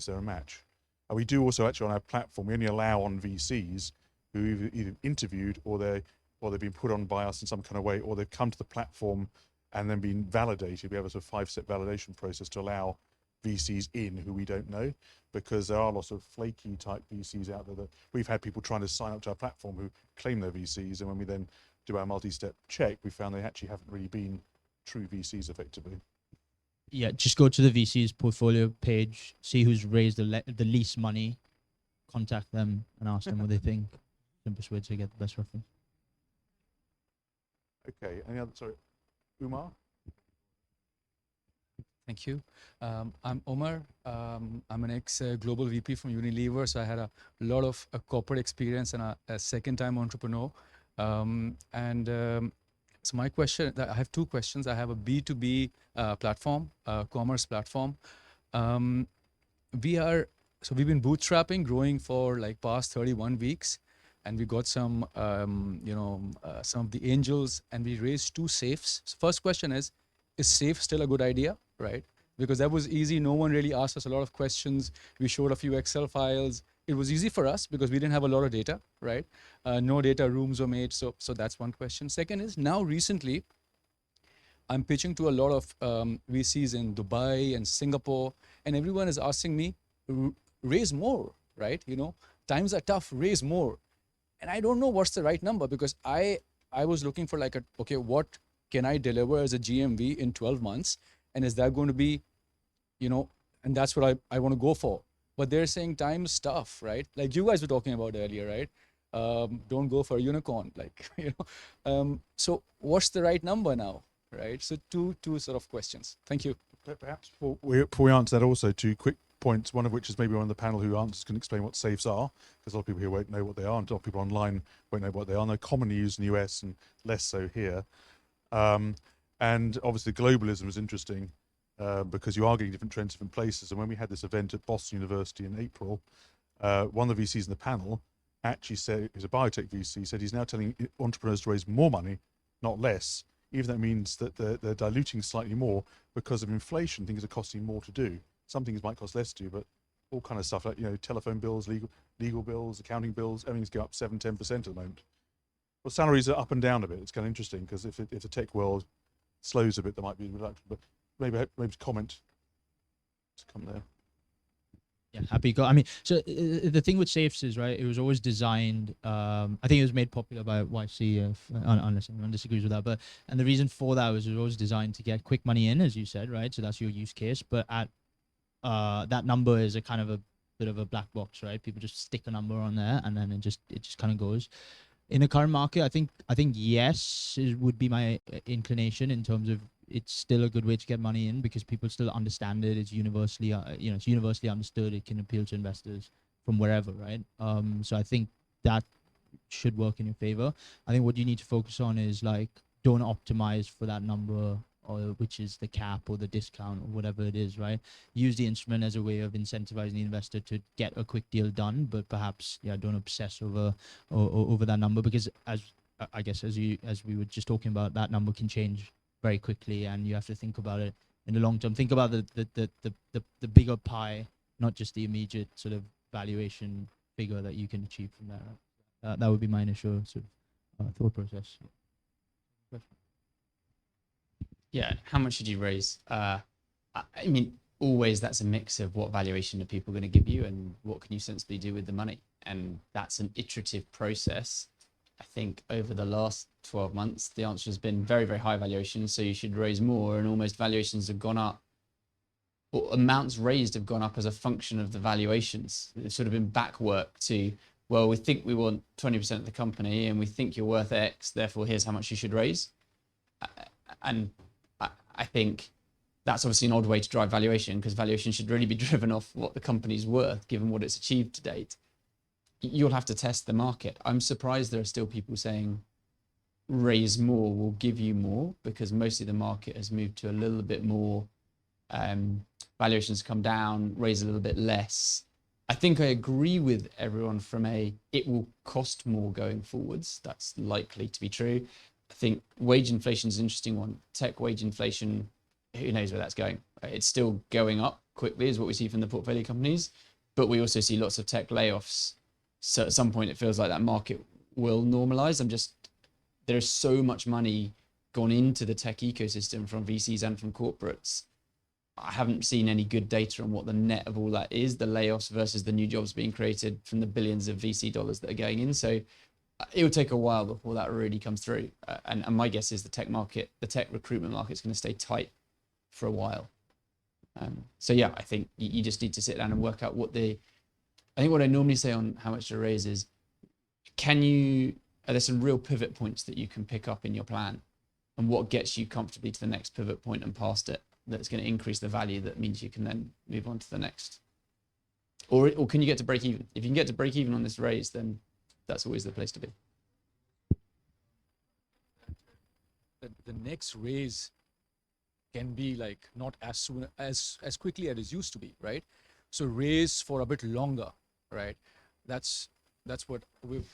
there a match. And we do also actually on our platform, we only allow on VCs who either interviewed or they've been put on by us in some kind of way, or they've come to the platform and then been validated. We have a sort of 5-step validation process to allow VCs in who we don't know, because there are lots of flaky type VCs out there that we've had people trying to sign up to our platform who claim they're VCs, and when we then do our multi-step check, we found they actually haven't really been true VCs effectively. Yeah, just go to the VC's portfolio page, see who's raised the least money, contact them and ask them what they think. Simplest way to get the best reference. Okay, any other, sorry, Umar? Thank you. I'm Omar. I'm an ex-global VP from Unilever, so I had a lot of corporate experience and a second-time entrepreneur. So my question, I have two questions. I have a B2B platform, commerce platform. We've been bootstrapping, growing for like past 31 weeks, and we got some, some of the angels, and we raised 2 safes. So first question is safe still a good idea, right? Because that was easy. No one really asked us a lot of questions. We showed a few Excel files. It was easy for us because we didn't have a lot of data, right? No data rooms were made. So that's one question. Second is, now recently, I'm pitching to a lot of VCs in Dubai and Singapore, and everyone is asking me, raise more, right? You know, times are tough, raise more. And I don't know what's the right number, because I was looking for like okay, what can I deliver as a GMV in 12 months? And is that going to be, you know, and that's what I want to go for. But they're saying time is tough, right? Like you guys were talking about earlier, right? Don't go for a unicorn, like, you know. So what's the right number now, right? So two sort of questions. Thank you. Perhaps before we answer that, also 2 quick points, one of which is maybe one of the panel who answers can explain what safes are, because a lot of people here won't know what they are, and a lot of people online won't know what they are. They're commonly used in the US and less so here. And obviously globalism is interesting because you are getting different trends, different places. And when we had this event at Boston University in April, one of the VCs in the panel actually said, he's a biotech VC, said he's now telling entrepreneurs to raise more money, not less, even though that means that they're diluting slightly more because of inflation. Things are costing more to do. Some things might cost less to do, but all kind of stuff like, you know, telephone bills, legal bills, accounting bills, everything's going up 7-10% at the moment. Well, salaries are up and down a bit. It's kind of interesting because if the tech world slows a bit, there might be a reduction. But maybe comment to come there. Yeah, happy go. I mean, so the thing with safes is, right, it was always designed, I think it was made popular by YC, unless anyone disagrees with that, and the reason for that was it was always designed to get quick money in, as you said, right? So that's your use case, but at that number is a kind of a bit of a black box, right? People just stick a number on there and then it just kind of goes. In the current market, I think yes, it would be my inclination in terms of it's still a good way to get money in because people still understand it. It's universally, it's universally understood. It can appeal to investors from wherever, right? So I think that should work in your favor. I think what you need to focus on is like, don't optimize for that number or which is the cap or the discount or whatever it is, right? Use the instrument as a way of incentivizing the investor to get a quick deal done, but perhaps don't obsess over that number, because I guess as we were just talking about, that number can change very quickly, and you have to think about it in the long term. Think about the bigger pie, not just the immediate sort of valuation figure that you can achieve from that. That would be my initial sort of thought process. Yeah, how much should you raise? I mean, always that's a mix of what valuation are people going to give you and what can you sensibly do with the money. And that's an iterative process. I think over the last 12 months, the answer has been very, very high valuation. So you should raise more, and almost valuations have gone up, or amounts raised have gone up as a function of the valuations. It's sort of been back work to, well, we think we want 20% of the company and we think you're worth X, therefore here's how much you should raise. And I think that's obviously an odd way to drive valuation, because valuation should really be driven off what the company's worth, given what it's achieved to date. You'll have to test the market. I'm surprised there are still people saying raise more will give you more, because mostly the market has moved to a little bit more, valuations come down, raise a little bit less. I think I agree with everyone from it will cost more going forwards. That's likely to be true. I think wage inflation is an interesting one. Tech wage inflation, who knows where that's going? It's still going up quickly, is what we see from the portfolio companies, but we also see lots of tech layoffs. So at some point, it feels like that market will normalize. There is so much money gone into the tech ecosystem from VCs and from corporates. I haven't seen any good data on what the net of all that is, the layoffs versus the new jobs being created from the billions of VC dollars that are going in. So it will take a while before that really comes through. And my guess is the tech recruitment market is going to stay tight for a while. So yeah, I think you just need to sit down and work out I think what I normally say on how much to raise is, are there some real pivot points that you can pick up in your plan, and what gets you comfortably to the next pivot point and past it, that's going to increase the value, that means you can then move on to the next. Or can you get to break even? If you can get to break even on this raise, then that's always the place to be. The next raise can be like not as soon as quickly as it used to be, right? So raise for a bit longer, right? That's what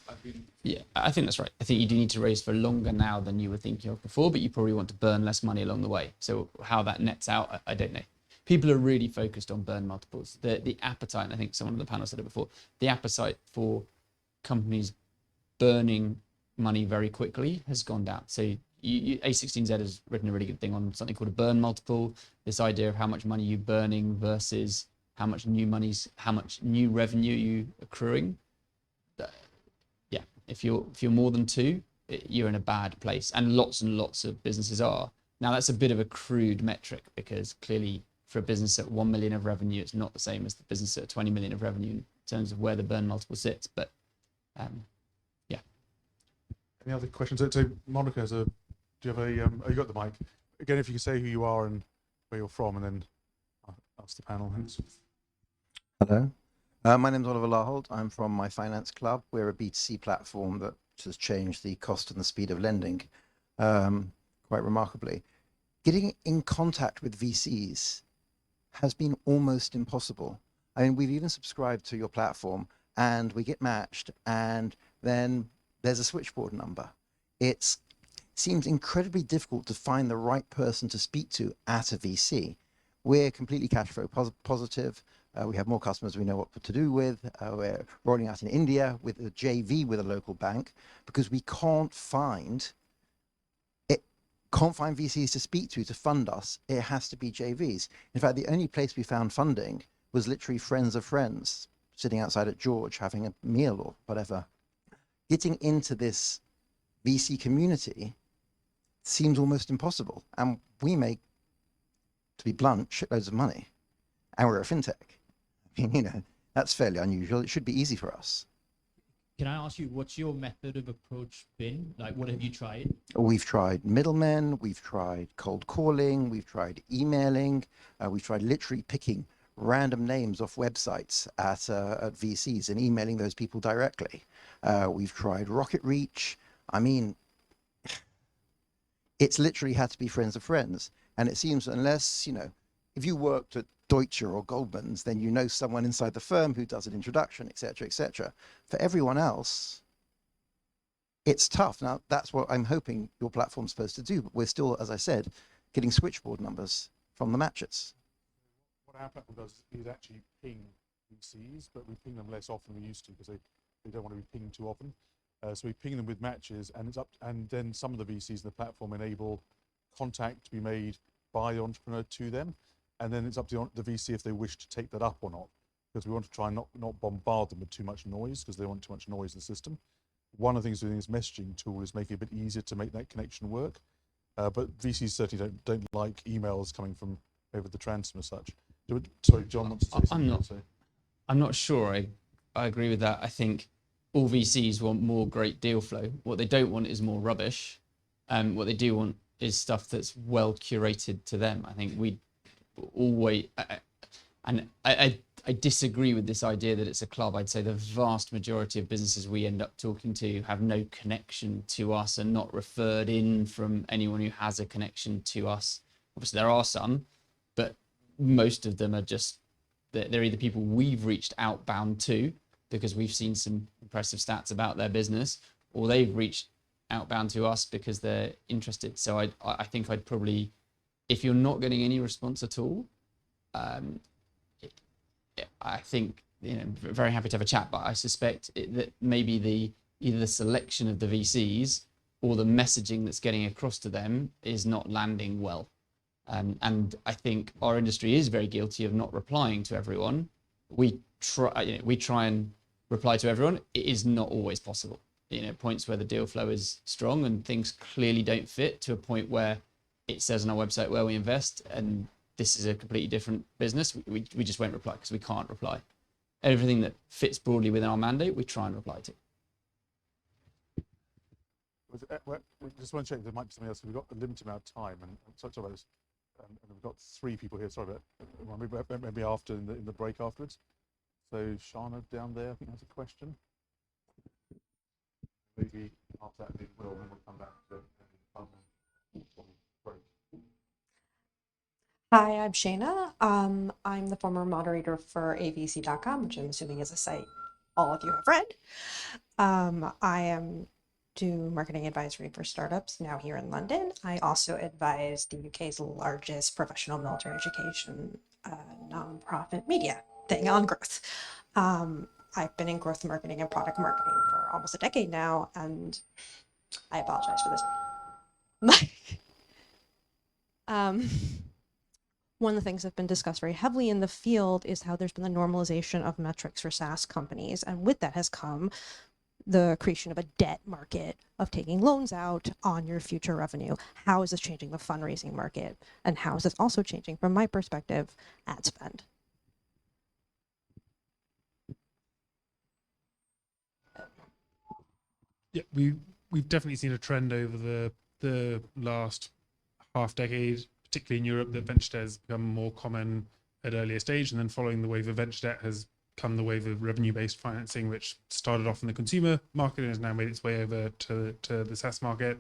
I've been. Yeah, I think that's right. I think you do need to raise for longer now than you were thinking of before, but you probably want to burn less money along the way. So how that nets out, I don't know. People are really focused on burn multiples. The appetite, and I think someone on the panel said it before, the appetite for companies burning money very quickly has gone down. So A16Z has written a really good thing on something called a burn multiple, this idea of how much money you're burning versus how much new revenue you accruing. Yeah, if you're more than 2, you're in a bad place, and lots of businesses are. Now that's a bit of a crude metric, because clearly for a business at 1 million of revenue, it's not the same as the business at 20 million of revenue in terms of where the burn multiple sits. But yeah. Any other questions? So Monica, do you have you got the mic? Again, if you could say who you are and where you're from, and then I'll ask the panel. Hello. My name is Oliver Larholt. I'm from My Finance Club. We're a B2C platform that has changed the cost and the speed of lending quite remarkably. Getting in contact with VCs has been almost impossible. I mean, we've even subscribed to your platform and we get matched, and then there's a switchboard number. It seems incredibly difficult to find the right person to speak to at a VC. We're completely cash flow positive. We have more customers we know what to do with. We're rolling out in India with a JV with a local bank, because we can't find VCs to speak to fund us. It has to be JVs. In fact, the only place we found funding was literally friends of friends sitting outside at George having a meal or whatever. Getting into this VC community seems almost impossible. And we make, to be blunt, shitloads of money. And we're a fintech. I mean, that's fairly unusual. It should be easy for us. Can I ask you, what's your method of approach been? Like, what have you tried? We've tried middlemen, we've tried cold calling, we've tried emailing, we've tried literally picking random names off websites at VCs and emailing those people directly. We've tried Rocket Reach. I mean, it's literally had to be friends of friends. And it seems unless, if you worked at Deutsche or Goldman's, then you know someone inside the firm who does an introduction, et cetera, et cetera. For everyone else, it's tough. Now, that's what I'm hoping your platform's supposed to do, but we're still, as I said, getting switchboard numbers from the matches. What our platform does is actually ping VCs, but we ping them less often than we used to because they don't want to be pinged too often. So we ping them with matches, and then some of the VCs in the platform enable contact to be made by the entrepreneur to them, and then it's up to the VC if they wish to take that up or not, because we want to try and not bombard them with too much noise, because they want too much noise in the system. One of the things we're doing is messaging tool is making it a bit easier to make that connection work, but VCs certainly don't like emails coming from over the transom as such. Sorry, John wants to say something. I'm not sure I agree with that. I think all VCs want more great deal flow. What they don't want is more rubbish. What they do want is stuff that's well curated to them. I think we always, and I disagree with this idea that it's a club. I'd say the vast majority of businesses we end up talking to have no connection to us and not referred in from anyone who has a connection to us. Obviously there are some, but most of them are just, they're either people we've reached outbound to because we've seen some impressive stats about their business, or they've reached outbound to us because they're interested. So I think I'd probably, if you're not getting any response at all, I think, very happy to have a chat, but I suspect that maybe either the selection of the VCs or the messaging that's getting across to them is not landing well. And I think our industry is very guilty of not replying to everyone. We try and reply to everyone. It is not always possible. Points where the deal flow is strong and things clearly don't fit, to a point where it says on our website where we invest and this is a completely different business, we just won't reply because we can't reply. Everything that fits broadly within our mandate, we try and reply to. We just want to check there might be something else. We've got a limited amount of time, and sorry about this. And we've got 3 people here. Sorry about that. Maybe after in the break afterwards. So Shana down there, I think has a question. Maybe after that, Will, and then we'll come back to break. Hi, I'm Shayna. I'm the former moderator for avc.com, which I'm assuming is a site all of you have read. I do marketing advisory for startups now here in London. I also advise the UK's largest professional military education nonprofit media thing on growth. I've been in growth marketing and product marketing for almost a decade now, and I apologize for this. One of the things that's been discussed very heavily in the field is how there's been the normalization of metrics for SaaS companies. And with that has come the creation of a debt market of taking loans out on your future revenue. How is this changing the fundraising market? And how is this also changing, from my perspective, ad spend? Yeah, we've definitely seen a trend over the last half decade, particularly in Europe, that venture debt has become more common at earlier stage, and then following the wave of venture debt has come the wave of revenue-based financing, which started off in the consumer market and has now made its way over to the SaaS market.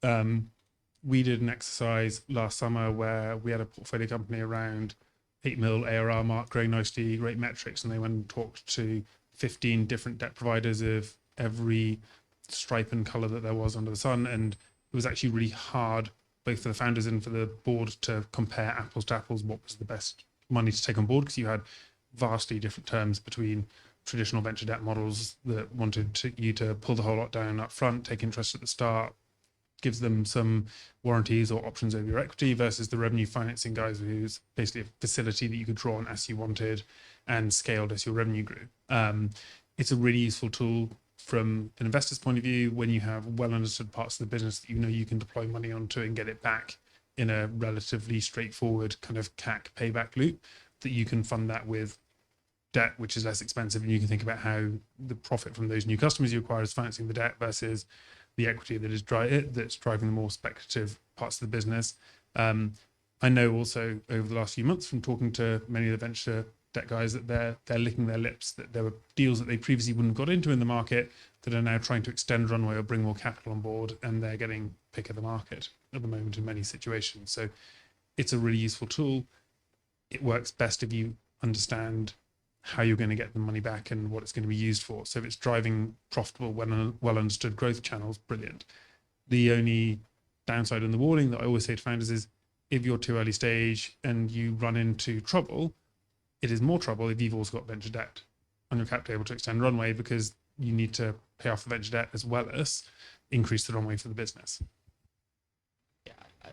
We did an exercise last summer where we had a portfolio company around 8 mil ARR mark, growing nicely, great metrics, and they went and talked to 15 different debt providers of every stripe and color that there was under the sun, and it was actually really hard, both for the founders and for the board, to compare apples to apples what was the best money to take on board, because you had vastly different terms between traditional venture debt models that wanted you to pull the whole lot down up front, take interest at the start, gives them some warranties or options over your equity, versus the revenue financing guys, who's basically a facility that you could draw on as you wanted and scaled as your revenue grew. It's a really useful tool from an investor's point of view when you have well understood parts of the business that you can deploy money onto and get it back in a relatively straightforward kind of CAC payback loop, that you can fund that with debt, which is less expensive, and you can think about how the profit from those new customers you acquire is financing the debt versus the equity that is that's driving the more speculative parts of the business. I know also over the last few months from talking to many of the venture debt guys that they're licking their lips, that there were deals that they previously wouldn't have got into in the market that are now trying to extend runway or bring more capital on board, and they're getting pick of the market at the moment in many situations. So it's a really useful tool. It works best if you understand how you're going to get the money back and what it's going to be used for. So if it's driving profitable, well understood growth channels, brilliant. The only downside and the warning that I always say to founders is, if you're too early stage and you run into trouble, it is more trouble if you've also got venture debt on your cap table to extend runway, because you need to pay off the venture debt as well as increase the runway for the business. Yeah, I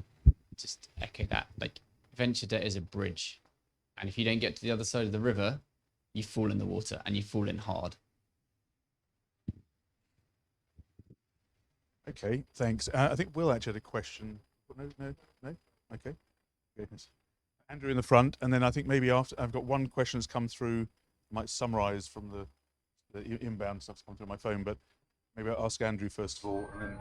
just echo that. Like, venture debt is a bridge, and if you don't get to the other side of the river, you fall in the water, and you fall in hard. Okay, thanks. I think Will actually had a question. No. Okay. Goodness. Andrew in the front, and then I think maybe after I've got one question that's come through. I might summarise from the inbound stuff that's come through my phone, but maybe I'll ask Andrew first of all, and then.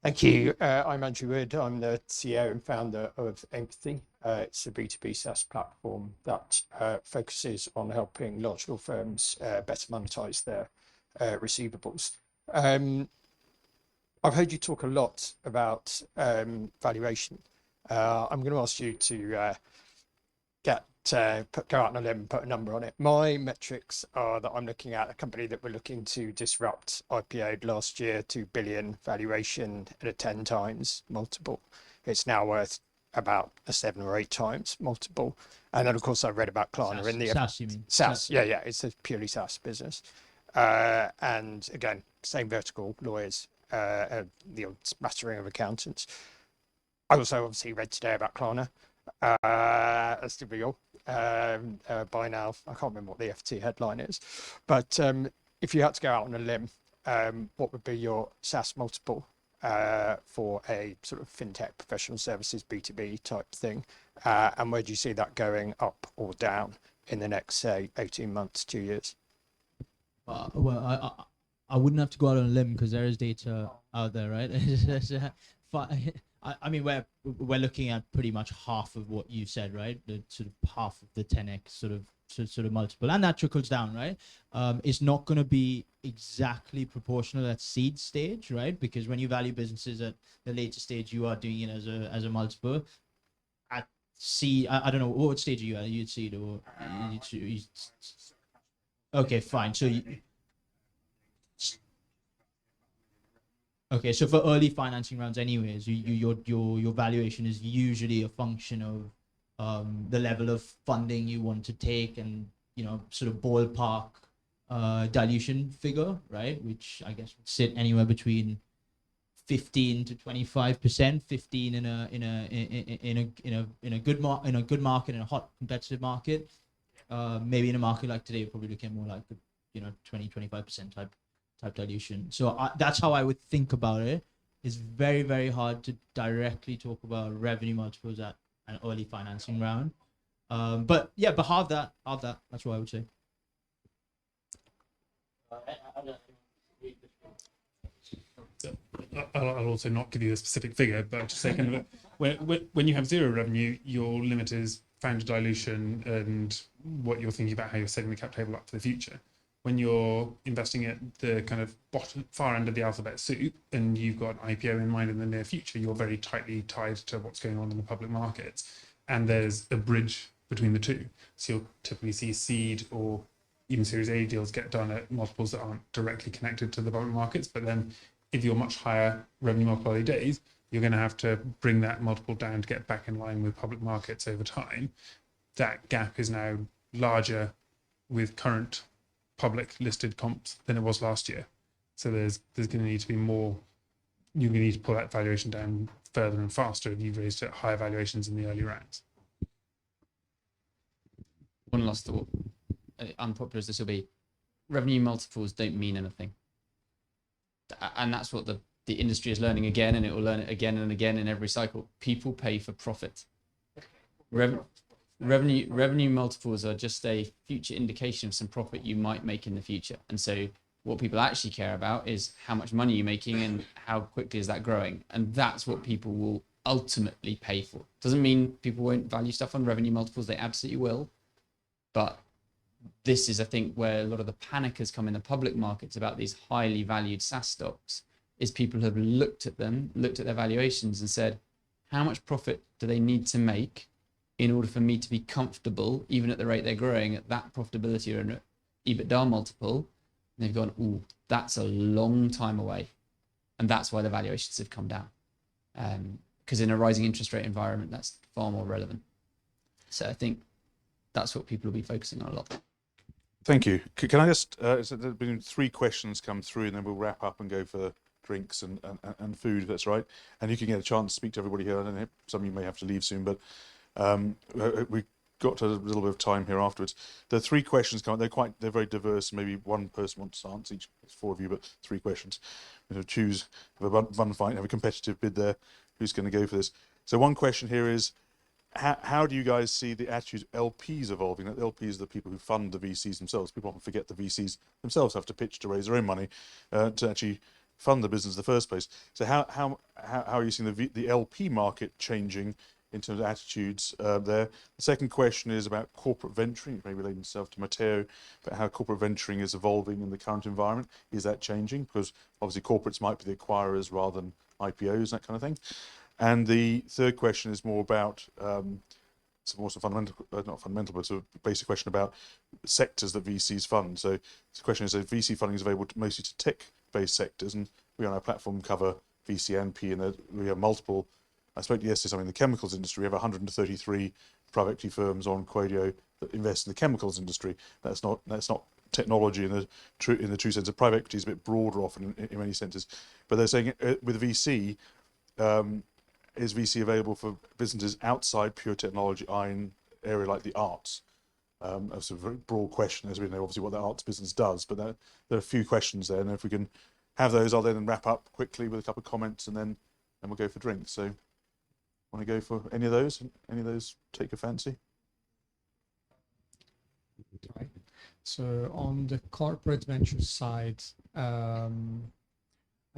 Thank you. I'm Andrew Wood. I'm the CEO and founder of Empathy. It's a B2B SaaS platform that focuses on helping large law firms better monetize their receivables. I've heard you talk a lot about valuation. I'm going to ask you to go out on a limb and put a number on it. My metrics are that I'm looking at a company that we're looking to disrupt, IPO'd last year, 2 billion valuation at a 10 times multiple. It's now worth about a 7 or 8 times multiple. And then, of course, I've read about Klarna in the SaaS, you mean? SaaS. Yeah, it's a purely SaaS business. And again, same vertical, lawyers, the odd smattering of accountants. I also obviously read today about Klarna. As did we all. By now, I can't remember what the FT headline is, but if you had to go out on a limb, what would be your SaaS multiple for a sort of fintech professional services B2B type thing, and where do you see that going up or down in the next, say, 18 months, 2 years? Well, I wouldn't have to go out on a limb because there is data out there, right? I mean, we're looking at pretty much half of what you said, right? The sort of half of the 10x sort of multiple, and that trickles down, right? It's not going to be exactly proportional at seed stage, right? Because when you value businesses at the later stage, you are doing it as a multiple. At seed, I don't know what stage are you at? Are you at seed or? Okay, fine. So. Okay, so for early financing rounds, anyways, your valuation is usually a function of the level of funding you want to take, and sort of ballpark dilution figure, right? Which I guess would sit anywhere between 15 to 25%. 15 in a good market, in a hot competitive market. Maybe in a market like today, you're probably looking more like 20-25% type dilution. So that's how I would think about it. It's very, very hard to directly talk about revenue multiples at an early financing round. But half that. That's what I would say. I'll also not give you a specific figure, but just say kind of when you have zero revenue, your limit is founder dilution and what you're thinking about how you're setting the cap table up for the future. When you're investing at the kind of far end of the alphabet soup and you've got IPO in mind in the near future, you're very tightly tied to what's going on in the public markets. And there's a bridge between the two. So you'll typically see seed or even Series A deals get done at multiples that aren't directly connected to the public markets. But then if you're much higher revenue multiple early days, you're going to have to bring that multiple down to get back in line with public markets over time. That gap is now larger with current public listed comps than it was last year. So there's going to need to be more, you're going to need to pull that valuation down further and faster if you've raised at higher valuations in the early rounds. One last thought, unpopular as this will be, revenue multiples don't mean anything. And that's what the industry is learning again, and it will learn it again and again in every cycle. People pay for profit. Revenue multiples are just a future indication of some profit you might make in the future. And so what people actually care about is how much money you're making and how quickly is that growing. And that's what people will ultimately pay for. Doesn't mean people won't value stuff on revenue multiples. They absolutely will. But this is, I think, where a lot of the panic has come in the public markets about these highly valued SaaS stocks, is people have looked at them, looked at their valuations and said, how much profit do they need to make in order for me to be comfortable, even at the rate they're growing, at that profitability or an EBITDA multiple? And they've gone, ooh, that's a long time away. And that's why the valuations have come down. Because in a rising interest rate environment, that's far more relevant. So I think that's what people will be focusing on a lot. Thank you. Can I just, so there's been 3 questions come through, and then we'll wrap up and go for drinks and food, if that's right. And you can get a chance to speak to everybody here. I don't know, some of you may have to leave soon, but we got a little bit of time here afterwards. The 3 questions come, they're very diverse. Maybe one person wants to answer each. It's 4 of you, but 3 questions. Choose, have a fun fight, have a competitive bid there. Who's going to go for this? So one question here is, how do you guys see the attitudes of LPs evolving? That LPs are the people who fund the VCs themselves. People often forget the VCs themselves have to pitch to raise their own money to actually fund the business in the first place. So how are you seeing the LP market changing in terms of attitudes there? The second question is about corporate venturing. It may relate itself to Matteo, but how corporate venturing is evolving in the current environment. Is that changing? Because obviously corporates might be the acquirers rather than IPOs, that kind of thing. And the third question is more about some more fundamental, not fundamental, but sort of basic question about sectors that VCs fund. So the question is, if VC funding is available mostly to tech-based sectors, and we on our platform cover VC and P, and we have multiple. I spoke yesterday something in the chemicals industry. We have 133 private equity firms on Quadio that invest in the chemicals industry. That's not technology in the true sense. Of private equity is a bit broader often in many senses, but they're saying with VC. Is VC available for businesses outside pure technology, in an area like the arts? That's a very broad question, as we know obviously what the arts business does, but there are a few questions there, and if we can have those, I'll then wrap up quickly with a couple of comments, and then we'll go for drinks. So, want to go for any of those? Any of those take your fancy? Right. So on the corporate venture side, I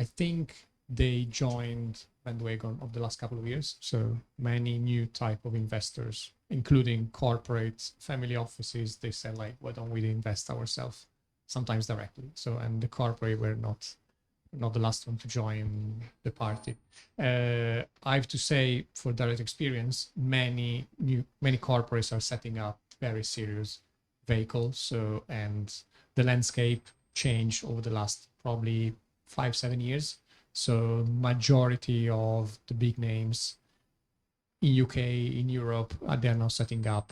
think they joined bandwagon of the last couple of years. So many new type of investors, including corporates, family offices, they said like, why don't we invest ourselves, sometimes directly. So, and the corporate were not the last one to join the party. I have to say, for direct experience, many corporates are setting up very serious vehicles. So, and the landscape changed over the last probably 5-7 years. So majority of the big names in UK, in Europe, they're now setting up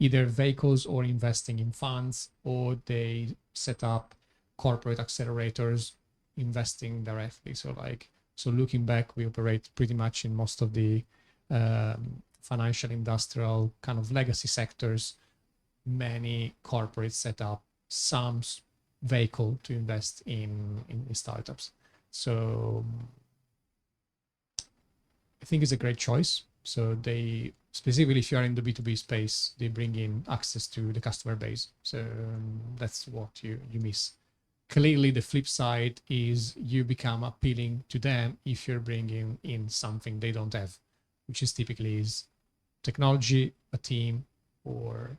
either vehicles or investing in funds, or they set up corporate accelerators, investing directly. So looking back, we operate pretty much in most of the financial, industrial kind of legacy sectors. Many corporates set up some vehicle to invest in startups. So I think it's a great choice. So they, specifically if you are in the B2B space, they bring in access to the customer base. So that's what you miss. Clearly, the flip side is you become appealing to them if you're bringing in something they don't have, which is typically technology, a team, or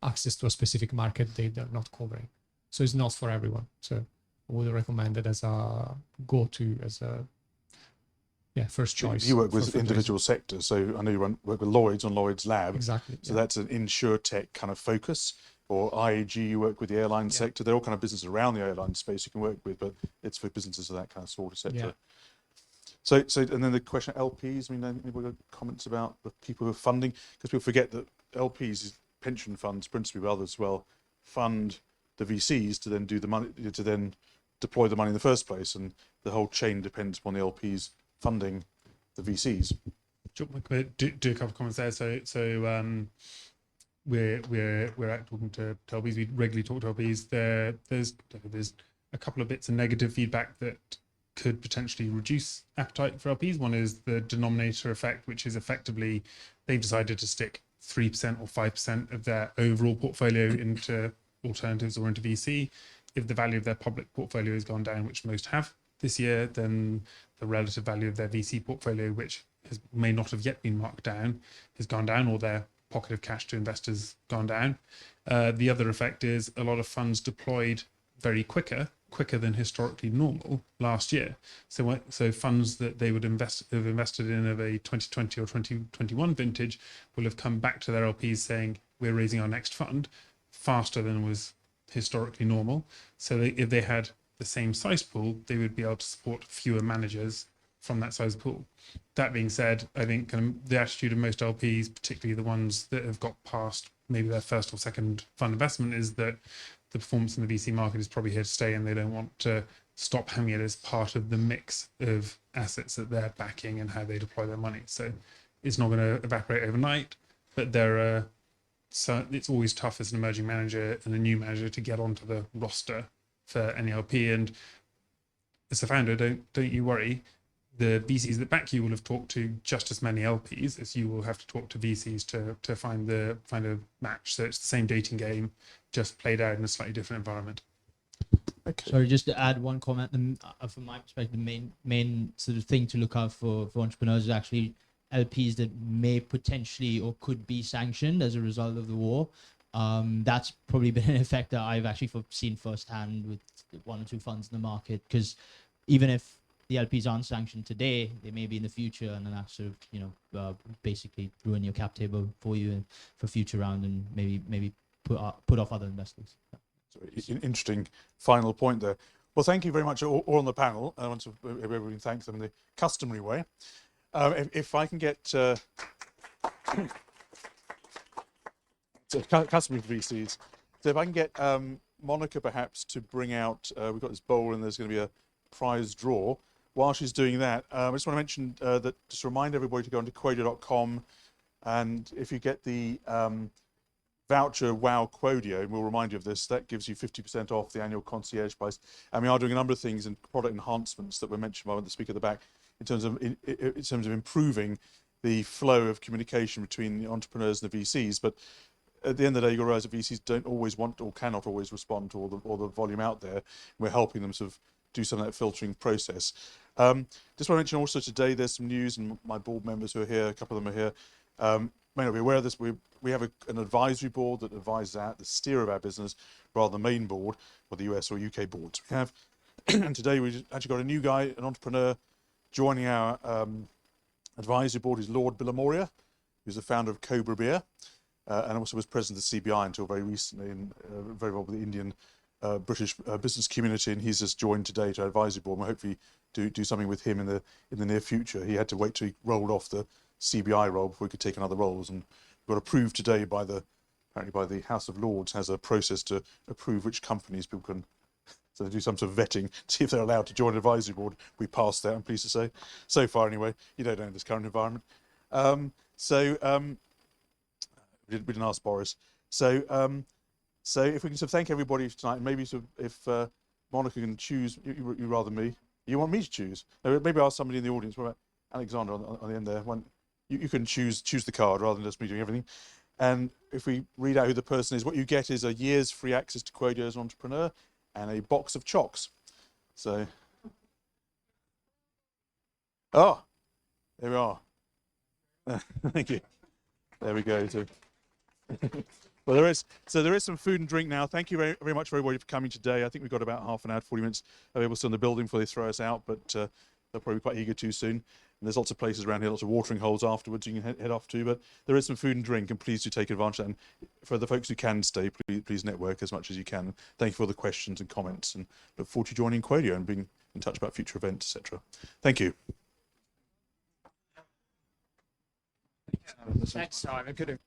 access to a specific market they're not covering. So it's not for everyone. So I would recommend it as a go-to, as a first choice. You work with individual sectors, so I know you work with Lloyd's on Lloyd's Lab. Exactly. So that's an insurtech kind of focus. Or IAG, you work with the airline sector. They're all kind of businesses around the airline space you can work with, but it's for businesses of that kind of sort of sector. Yeah. So and then the question of LPs. I mean, anybody got comments about the people who are funding? Because people forget that LPs, pension funds, principally with others as well, fund the VCs to then do the money, to then deploy the money in the first place, and the whole chain depends upon the LPs funding the VCs. Do a couple of comments there. So we're out talking to LPs. We regularly talk to LPs. There's a couple of bits of negative feedback that could potentially reduce appetite for LPs. One is the denominator effect, which is effectively they've decided to stick 3% or 5% of their overall portfolio into alternatives or into VC. If the value of their public portfolio has gone down, which most have this year, then the relative value of their VC portfolio, which may not have yet been marked down, has gone down, or their pocket of cash to investors gone down. The other effect is a lot of funds deployed very quicker quicker than historically normal last year. So funds that they would have invested in of a 2020 or 2021 vintage will have come back to their LPs saying, we're raising our next fund faster than was historically normal. So if they had the same size pool, they would be able to support fewer managers from that size pool. That being said, I think the attitude of most LPs, particularly the ones that have got past maybe their first or second fund investment, is that the performance in the VC market is probably here to stay, and they don't want to stop having it as part of the mix of assets that they're backing and how they deploy their money. So it's not going to evaporate overnight, but so it's always tough as an emerging manager and a new manager to get onto the roster for any LP. And as a founder, don't you worry. The VCs that back you will have talked to just as many LPs as you will have to talk to VCs to find a match. So it's the same dating game, just played out in a slightly different environment. Okay. Sorry, just to add one comment. From my perspective, the main sort of thing to look out for entrepreneurs is actually LPs that may potentially or could be sanctioned as a result of the war. That's probably been an effect that I've actually seen firsthand with one or two funds in the market, because even if the LPs aren't sanctioned today, they may be in the future, and then that sort of basically ruin your cap table for you and for future round, and maybe put off other investors. Interesting final point there. Well, thank you very much all on the panel. I want to everybody thank them in the customary way. If I can get customary VCs, so if I can get Monica perhaps to bring out, we've got this bowl and there's going to be a prize draw. While she's doing that, I just want to mention that just to remind everybody to go onto Quodio.com, and if you get the voucher WOW Quodio, and we'll remind you of this, that gives you 50% off the annual concierge price. And we are doing a number of things in product enhancements that were mentioned by the speaker at the back in terms of improving the flow of communication between the entrepreneurs and the VCs. But at the end of the day, you realise that VCs don't always want or cannot always respond to all the volume out there. We're helping them sort of do some of that filtering process. Just want to mention also today there's some news, and my board members who are here, a couple of them are here, may not be aware of this. We have an advisory board that advises out the steer of our business rather than the main board, or the US or UK boards we have. And today we actually got a new guy, an entrepreneur, joining our advisory board. Is Lord Billamoria, who's the founder of Cobra Beer, and also was president of the CBI until very recently, and very well with the Indian British business community, and he's just joined today to our advisory board. We'll hopefully do something with him in the near future. He had to wait till he rolled off the CBI role before he could take on other roles, and got approved today apparently by the House of Lords, has a process to approve which companies people can, so they do some sort of vetting, see if they're allowed to join an advisory board. We passed that, I'm pleased to say. So far anyway, you don't know in this current environment. We didn't ask Boris. So if we can sort of thank everybody for tonight, and maybe sort of if Monica can choose, you rather me. You want me to choose? No, maybe ask somebody in the audience. What about Alexander on the end there? You can choose the card rather than just me doing everything. And if we read out who the person is, what you get is a year's free access to Quodio as an entrepreneur and a box of chocks. So, there we are. Thank you. There we go. Well, there is some food and drink now. Thank you very, very much for everybody for coming today. I think we've got about half an hour, 40 minutes available still in the building before they throw us out, but they'll probably be quite eager to soon. And there's lots of places around here, lots of watering holes afterwards you can head off to, but there is some food and drink, and please do take advantage of that. And for the folks who can stay, please network as much as you can. Thank you for the questions and comments, and look forward to joining Quodio and being in touch about future events, etc. Thank you. Next time I could have